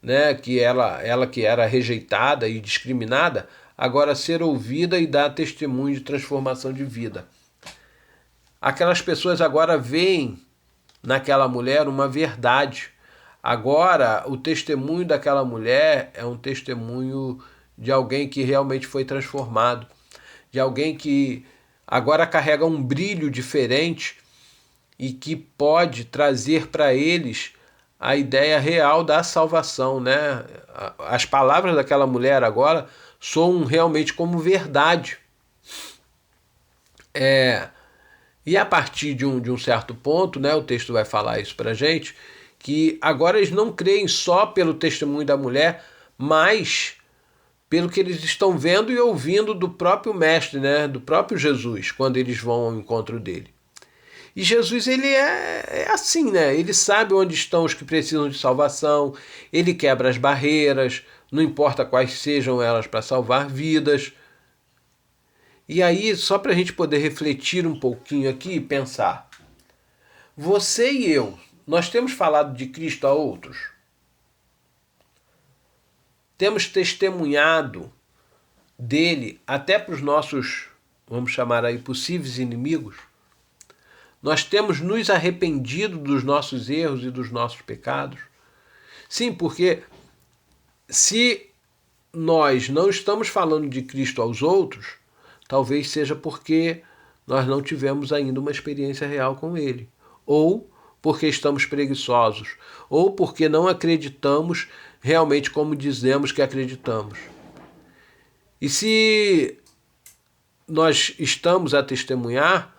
né, que ela que era rejeitada e discriminada, agora ser ouvida e dar testemunho de transformação de vida? Aquelas pessoas agora veem naquela mulher uma verdade. Agora, o testemunho daquela mulher é um testemunho de alguém que realmente foi transformado, de alguém que agora carrega um brilho diferente e que pode trazer para eles a ideia real da salvação, né? As palavras daquela mulher agora soam realmente como verdade. E a partir de um certo ponto, né, o texto vai falar isso para a gente, que agora eles não creem só pelo testemunho da mulher, mas pelo que eles estão vendo e ouvindo do próprio Mestre, né, do próprio Jesus, quando eles vão ao encontro dele. E Jesus, ele é assim, né? Ele sabe onde estão os que precisam de salvação, ele quebra as barreiras, não importa quais sejam elas, para salvar vidas. E aí, só para a gente poder refletir um pouquinho aqui e pensar, você e eu, nós temos falado de Cristo a outros? Temos testemunhado dele até para os nossos, vamos chamar aí, possíveis inimigos? Nós temos nos arrependido dos nossos erros e dos nossos pecados? Sim, porque se nós não estamos falando de Cristo aos outros, talvez seja porque nós não tivemos ainda uma experiência real com ele. Ou porque estamos preguiçosos. Ou porque não acreditamos realmente como dizemos que acreditamos. E se nós estamos a testemunhar,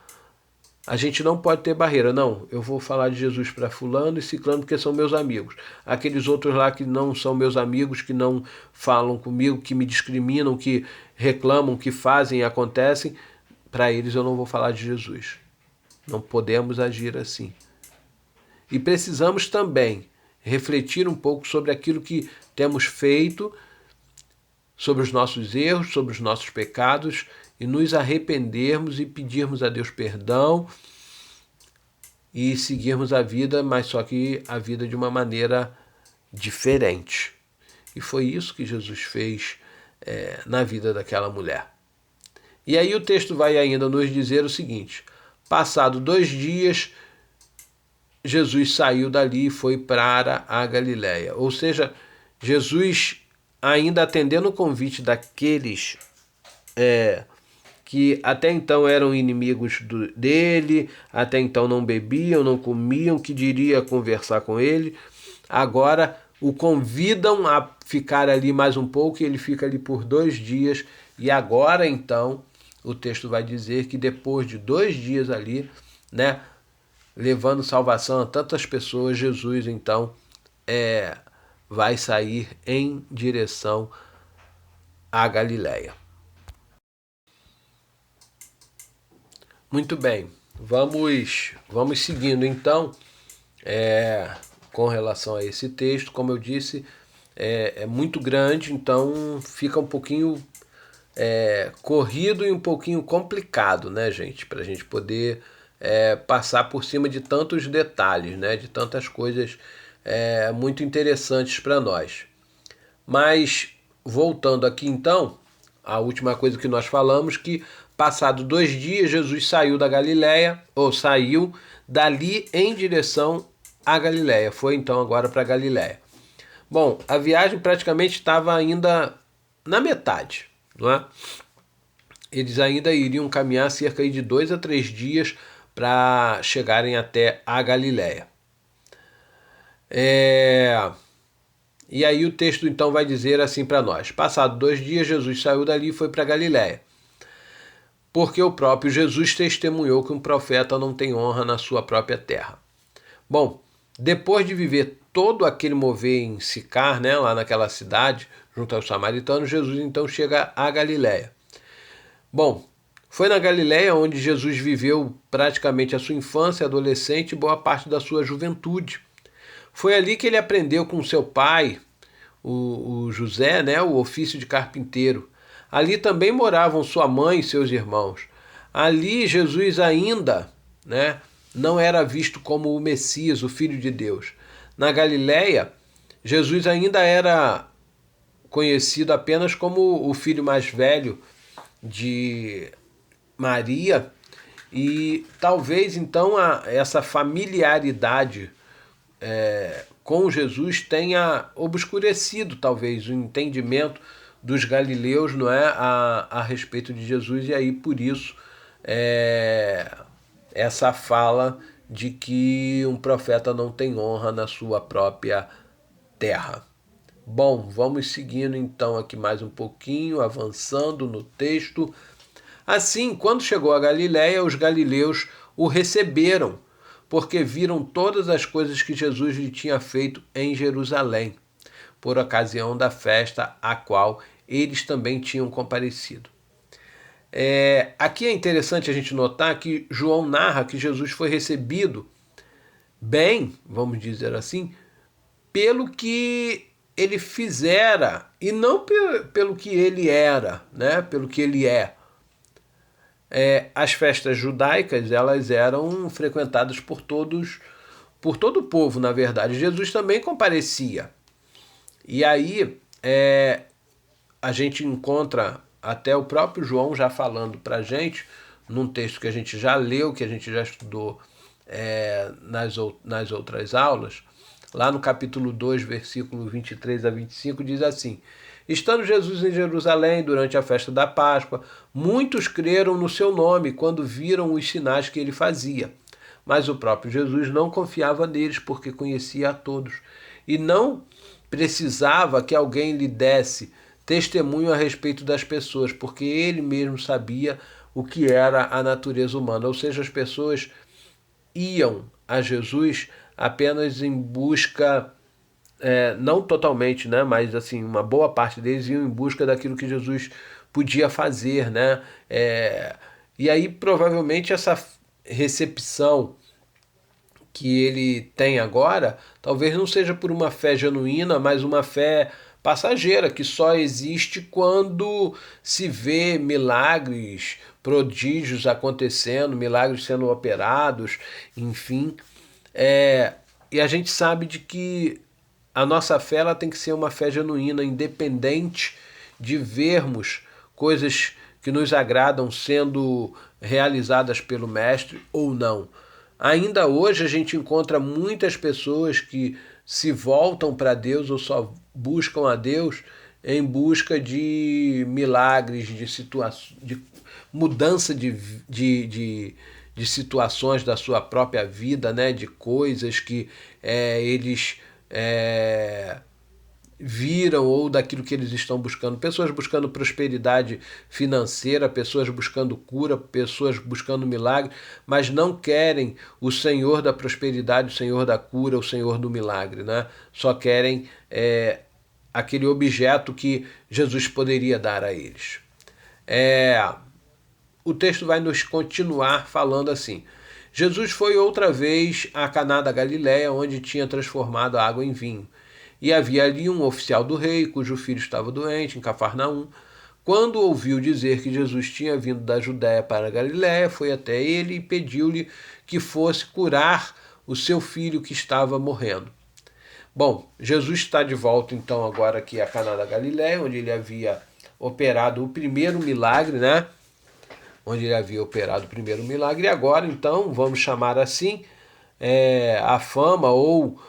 a gente não pode ter barreira. Não, eu vou falar de Jesus para fulano e ciclano porque são meus amigos. Aqueles outros lá que não são meus amigos, que não falam comigo, que me discriminam, que reclamam, que fazem e acontecem, para eles eu não vou falar de Jesus. Não podemos agir assim. E precisamos também refletir um pouco sobre aquilo que temos feito, sobre os nossos erros, sobre os nossos pecados, e nos arrependermos e pedirmos a Deus perdão e seguirmos a vida, mas só que a vida de uma maneira diferente. E foi isso que Jesus fez na vida daquela mulher. E aí o texto vai ainda nos dizer o seguinte: passado 2 dias, Jesus saiu dali e foi para a Galileia. Ou seja, Jesus, ainda atendendo o convite daqueles que até então eram inimigos dele, até então não bebiam, não comiam, que diria conversar com ele, agora o convidam a ficar ali mais um pouco e ele fica ali por 2 dias. E agora então o texto vai dizer que depois de 2 dias ali, né, levando salvação a tantas pessoas, Jesus então vai sair em direção à Galileia. Muito bem, vamos seguindo então com relação a esse texto. Como eu disse, é muito grande, então fica um pouquinho corrido e um pouquinho complicado, né, gente? Para a gente poder passar por cima de tantos detalhes, né, de tantas coisas muito interessantes para nós. Mas, voltando aqui então, a última coisa que nós falamos, que passado 2 dias, Jesus saiu da Galileia, ou saiu dali em direção a Galiléia. Foi então agora para Galiléia. Bom, a viagem praticamente estava ainda na metade, não é? Eles ainda iriam caminhar cerca de 2 a 3 dias para chegarem até a Galiléia. E aí o texto então vai dizer assim para nós: passados 2 dias, Jesus saiu dali e foi para Galiléia, porque o próprio Jesus testemunhou que um profeta não tem honra na sua própria terra. Bom, depois de viver todo aquele mover em Sicar, né, lá naquela cidade, junto aos samaritanos, Jesus então chega a Galiléia. Bom, foi na Galiléia onde Jesus viveu praticamente a sua infância, adolescente e boa parte da sua juventude. Foi ali que ele aprendeu com seu pai, o José, né, o ofício de carpinteiro. Ali também moravam sua mãe e seus irmãos. Ali Jesus ainda, né, não era visto como o Messias, o Filho de Deus. Na Galiléia, Jesus ainda era conhecido apenas como o filho mais velho de Maria, e talvez então essa familiaridade com Jesus tenha obscurecido talvez o entendimento dos galileus, não é, a respeito de Jesus, e aí por isso essa fala de que um profeta não tem honra na sua própria terra. Bom, vamos seguindo então aqui mais um pouquinho, avançando no texto. Assim, quando chegou a Galiléia, os galileus o receberam, porque viram todas as coisas que Jesus lhe tinha feito em Jerusalém, por ocasião da festa a qual eles também tinham comparecido. Aqui é interessante a gente notar que João narra que Jesus foi recebido bem, vamos dizer assim, pelo que ele fizera e não pelo que ele era, né? Pelo que ele é. As festas judaicas, elas eram frequentadas por todo o povo, na verdade. Jesus também comparecia. E aí a gente encontra até o próprio João já falando para a gente, num texto que a gente já leu, que a gente já estudou nas outras aulas, lá no capítulo 2, versículo 23 a 25, diz assim: estando Jesus em Jerusalém durante a festa da Páscoa, muitos creram no seu nome quando viram os sinais que ele fazia. Mas o próprio Jesus não confiava neles, porque conhecia a todos, e não precisava que alguém lhe desse testemunho a respeito das pessoas, porque ele mesmo sabia o que era a natureza humana. Ou seja, as pessoas iam a Jesus apenas em busca, não totalmente, né, mas assim, uma boa parte deles iam em busca daquilo que Jesus podia fazer, né? E aí provavelmente essa recepção que ele tem agora talvez não seja por uma fé genuína, mas uma fé passageira, que só existe quando se vê milagres, prodígios acontecendo, milagres sendo operados, enfim. E a gente sabe de que a nossa fé ela tem que ser uma fé genuína, independente de vermos coisas que nos agradam sendo realizadas pelo Mestre ou não. Ainda hoje a gente encontra muitas pessoas que se voltam para Deus ou só buscam a Deus em busca de milagres, de mudança de situações da sua própria vida, né? De coisas que eles viram ou daquilo que eles estão buscando. Pessoas buscando prosperidade financeira, pessoas buscando cura, pessoas buscando milagre, mas não querem o Senhor da prosperidade, o Senhor da cura, o Senhor do milagre, né? Só querem aquele objeto que Jesus poderia dar a eles. O texto vai nos continuar falando assim: Jesus foi outra vez a Caná da Galiléia, onde tinha transformado a água em vinho. E havia ali um oficial do rei, cujo filho estava doente, em Cafarnaum. Quando ouviu dizer que Jesus tinha vindo da Judéia para a Galiléia, foi até ele e pediu-lhe que fosse curar o seu filho que estava morrendo. Bom, Jesus está de volta então agora aqui a Caná da Galiléia, onde ele havia operado o primeiro milagre, né? Onde ele havia operado o primeiro milagre. E agora, então, vamos chamar assim, a fama ou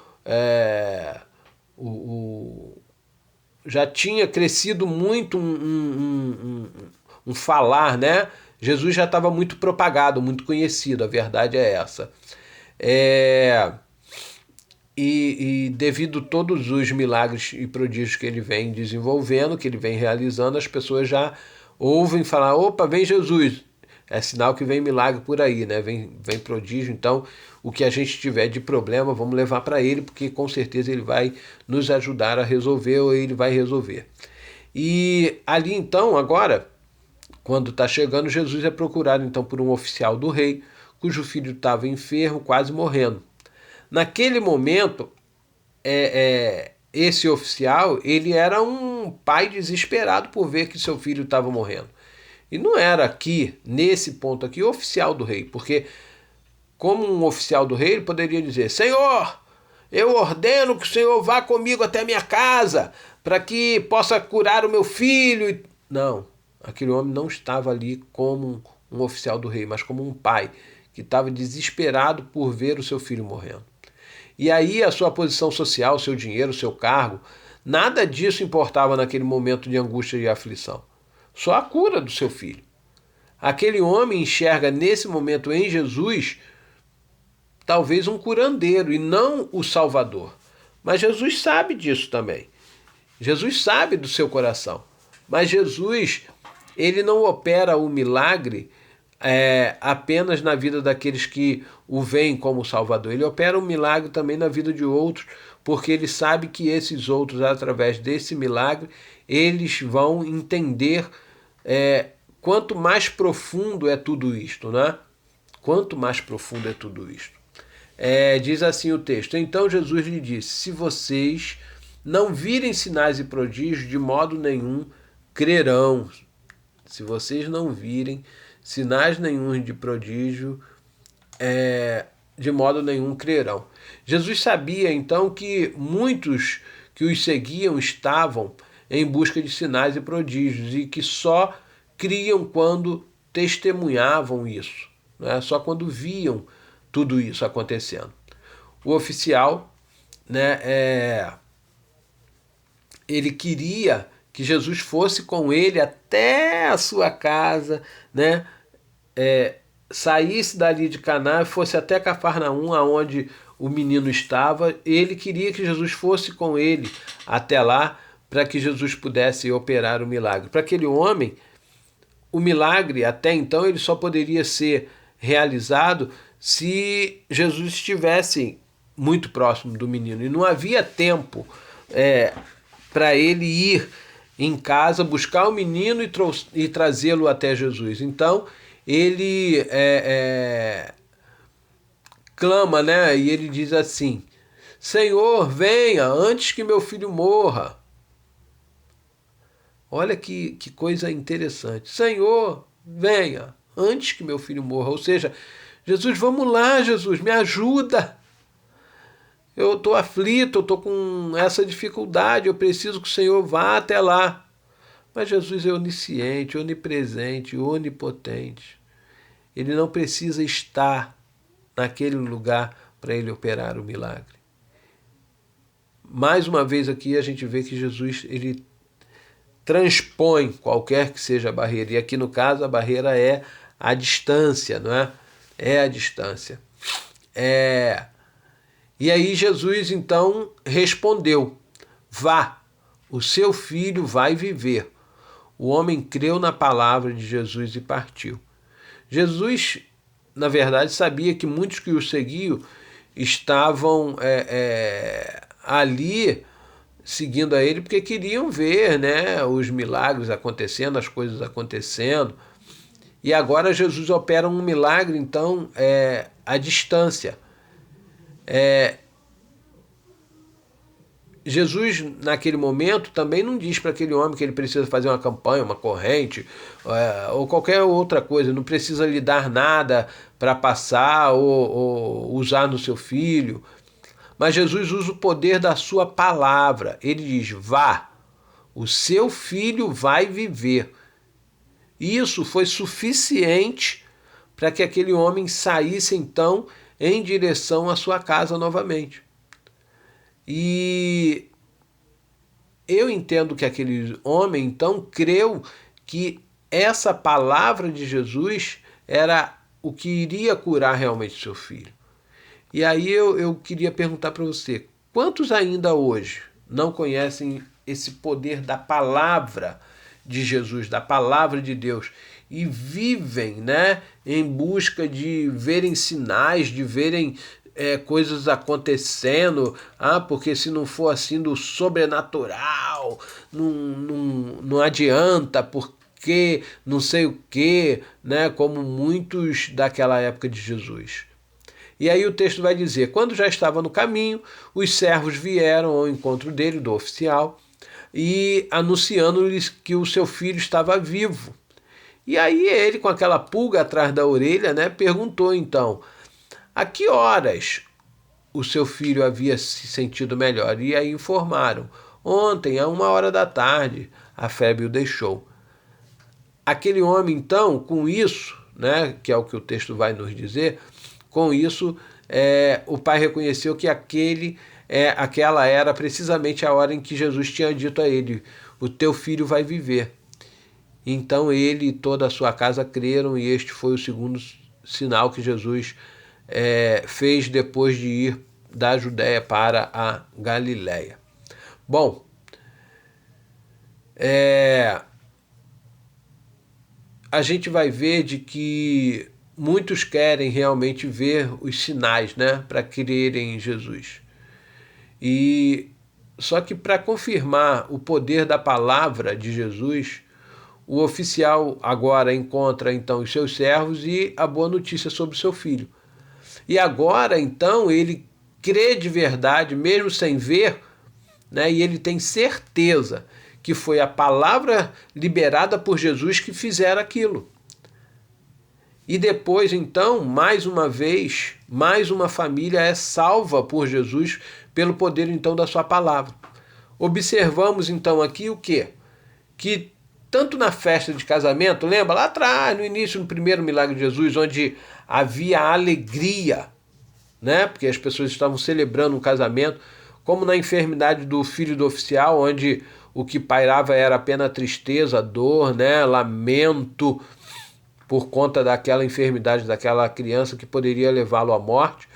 já tinha crescido muito um falar, né? Jesus já estava muito propagado, muito conhecido, a verdade é essa. E devido a todos os milagres e prodígios que ele vem desenvolvendo, que ele vem realizando, as pessoas já ouvem falar, opa, vem Jesus. É sinal que vem milagre por aí, né? Vem prodígio. Então, o que a gente tiver de problema, vamos levar para ele, porque com certeza ele vai nos ajudar a resolver, ou ele vai resolver. E ali então, agora, quando está chegando, Jesus é procurado então por um oficial do rei, cujo filho estava enfermo, quase morrendo. Naquele momento, esse oficial, ele era um pai desesperado por ver que seu filho estava morrendo. E não era aqui, nesse ponto aqui, o oficial do rei, porque como um oficial do rei, ele poderia dizer, Senhor, eu ordeno que o Senhor vá comigo até a minha casa, para que possa curar o meu filho. Não, aquele homem não estava ali como um oficial do rei, mas como um pai, que estava desesperado por ver o seu filho morrendo. E aí a sua posição social, o seu dinheiro, o seu cargo, nada disso importava naquele momento de angústia e aflição. Só a cura do seu filho. Aquele homem enxerga nesse momento em Jesus talvez um curandeiro e não o Salvador. Mas Jesus sabe disso também. Jesus sabe do seu coração. Mas Jesus, ele não opera o milagre apenas na vida daqueles que o veem como Salvador. Ele opera um milagre também na vida de outros, porque ele sabe que esses outros, através desse milagre, eles vão entender quanto mais profundo é tudo isto, né? Quanto mais profundo é tudo isto. Diz assim o texto, então Jesus lhe disse, se vocês não virem sinais e prodígios, de modo nenhum crerão. Se vocês não virem sinais nenhum de prodígio, de modo nenhum crerão. Jesus sabia então que muitos que os seguiam estavam em busca de sinais e prodígios e que só criam quando testemunhavam isso, né? Só quando viam tudo isso acontecendo. O oficial, né, ele queria que Jesus fosse com ele até a sua casa, né, saísse dali de Caná e fosse até Cafarnaum, aonde o menino estava. Ele queria que Jesus fosse com ele até lá, para que Jesus pudesse operar o milagre. Para aquele homem, o milagre, até então, ele só poderia ser realizado se Jesus estivesse muito próximo do menino. E não havia tempo para ele ir em casa, buscar o menino e trazê-lo até Jesus. Então, ele clama, né? E ele diz assim, Senhor, venha antes que meu filho morra. Olha que coisa interessante. Senhor, venha antes que meu filho morra. Ou seja, Jesus, vamos lá, Jesus, me ajuda. Eu estou aflito, eu estou com essa dificuldade, eu preciso que o Senhor vá até lá. Mas Jesus é onisciente, onipresente, onipotente. Ele não precisa estar naquele lugar para ele operar o milagre. Mais uma vez aqui a gente vê que Jesus ele transpõe qualquer que seja a barreira. E aqui no caso a barreira é a distância, não é? É a distância. E aí Jesus então respondeu, vá, o seu filho vai viver. O homem creu na palavra de Jesus e partiu. Jesus, na verdade, sabia que muitos que o seguiam estavam ali seguindo a ele porque queriam ver, né, os milagres acontecendo, as coisas acontecendo. E agora Jesus opera um milagre, então, à distância. Jesus, naquele momento, também não diz para aquele homem que ele precisa fazer uma campanha, uma corrente, ou qualquer outra coisa, não precisa lhe dar nada para passar ou usar no seu filho. Mas Jesus usa o poder da sua palavra. Ele diz, vá, o seu filho vai viver. Isso foi suficiente para que aquele homem saísse, então, em direção à sua casa novamente. E eu entendo que aquele homem, então, creu que essa palavra de Jesus era o que iria curar realmente seu filho. E aí eu queria perguntar para você, quantos ainda hoje não conhecem esse poder da palavra de Jesus, da palavra de Deus, e vivem, né, em busca de verem sinais, de verem coisas acontecendo, porque se não for assim do sobrenatural, não adianta, porque não sei o que, né, como muitos daquela época de Jesus. E aí o texto vai dizer, quando já estava no caminho, os servos vieram ao encontro dele, do oficial, e anunciando-lhes que o seu filho estava vivo. E aí ele, com aquela pulga atrás da orelha, né, perguntou então, a que horas o seu filho havia se sentido melhor? E aí informaram, ontem, a 1 hora da tarde, a febre o deixou. Aquele homem, então, com isso, né, que é o que o texto vai nos dizer, com isso, o pai reconheceu que aquela era precisamente a hora em que Jesus tinha dito a ele, o teu filho vai viver. Então ele e toda a sua casa creram, e este foi o segundo sinal que Jesus fez depois de ir da Judéia para a Galiléia. Bom, a gente vai ver de que muitos querem realmente ver os sinais, né, para crerem em Jesus. E só que para confirmar o poder da palavra de Jesus, o oficial agora encontra então os seus servos e a boa notícia sobre o seu filho. E agora então ele crê de verdade, mesmo sem ver, né, e ele tem certeza que foi a palavra liberada por Jesus que fizeram aquilo. E depois, então, mais uma vez, mais uma família é salva por Jesus pelo poder, então, da sua palavra. Observamos, então, aqui o quê? Que tanto na festa de casamento, lembra lá atrás, no início, no primeiro milagre de Jesus, onde havia alegria, né? Porque as pessoas estavam celebrando um casamento, como na enfermidade do filho do oficial, onde o que pairava era apenas tristeza, dor, né? Lamento, por conta daquela enfermidade daquela criança que poderia levá-lo à morte.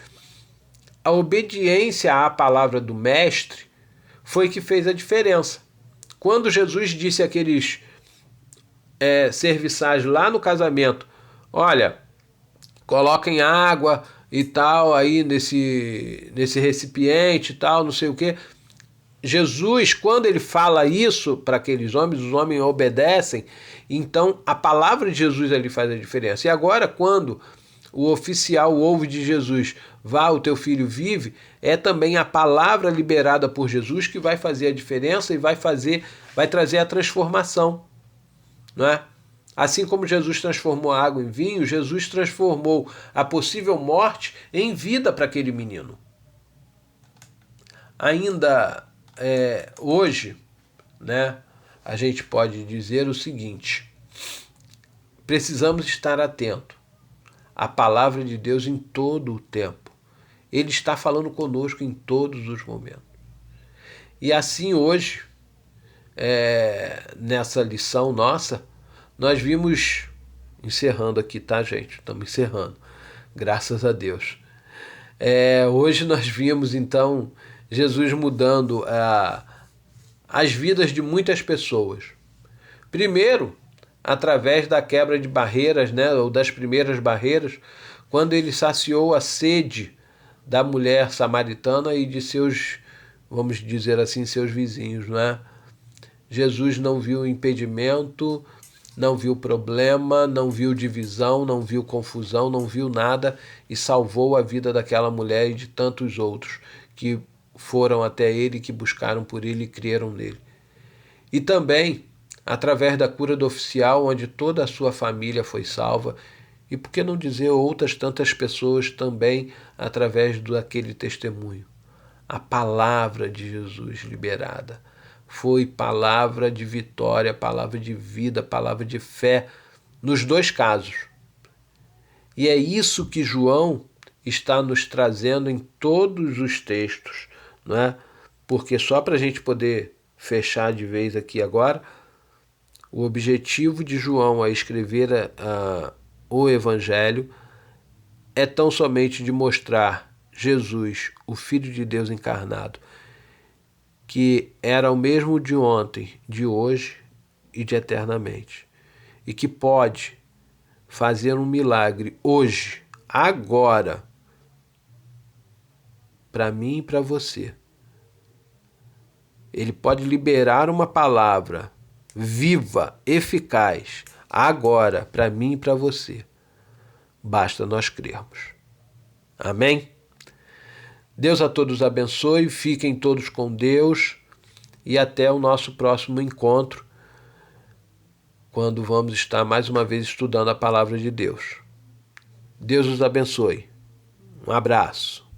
A obediência à palavra do mestre foi que fez a diferença. Quando Jesus disse àqueles serviçais lá no casamento, olha, coloquem água e tal aí nesse recipiente e tal, não sei o quê. Jesus, quando ele fala isso para aqueles homens, os homens obedecem, então a palavra de Jesus ali faz a diferença. E agora, quando o oficial ouve de Jesus, vá, o teu filho vive, é também a palavra liberada por Jesus que vai fazer a diferença e vai trazer a transformação, não é? Assim como Jesus transformou a água em vinho, Jesus transformou a possível morte em vida para aquele menino. Ainda hoje, né, a gente pode dizer o seguinte: precisamos estar atentos à palavra de Deus em todo o tempo. Ele está falando conosco em todos os momentos. E assim hoje, nessa lição nossa, nós vimos, encerrando aqui, tá, gente? Estamos encerrando, graças a Deus. Hoje nós vimos, então, Jesus mudando as vidas de muitas pessoas. Primeiro, através da quebra de barreiras, né, ou das primeiras barreiras, quando ele saciou a sede da mulher samaritana e de seus, vamos dizer assim, seus vizinhos, não é? Jesus não viu impedimento, não viu problema, não viu divisão, não viu confusão, não viu nada e salvou a vida daquela mulher e de tantos outros que foram até ele, que buscaram por ele e creram nele. E também através da cura do oficial, onde toda a sua família foi salva, e por que não dizer outras tantas pessoas também através daquele testemunho. A palavra de Jesus liberada foi palavra de vitória, palavra de vida, palavra de fé, nos dois casos. E é isso que João está nos trazendo em todos os textos, não é? Porque só para a gente poder fechar de vez aqui agora, o objetivo de João a escrever o Evangelho é tão somente de mostrar Jesus, o Filho de Deus encarnado, que era o mesmo de ontem, de hoje e de eternamente, e que pode fazer um milagre hoje, agora, para mim e para você. Ele pode liberar uma palavra viva, eficaz, agora, para mim e para você. Basta nós crermos. Amém? Deus a todos abençoe, fiquem todos com Deus e até o nosso próximo encontro, quando vamos estar mais uma vez estudando a palavra de Deus. Deus os abençoe. Um abraço.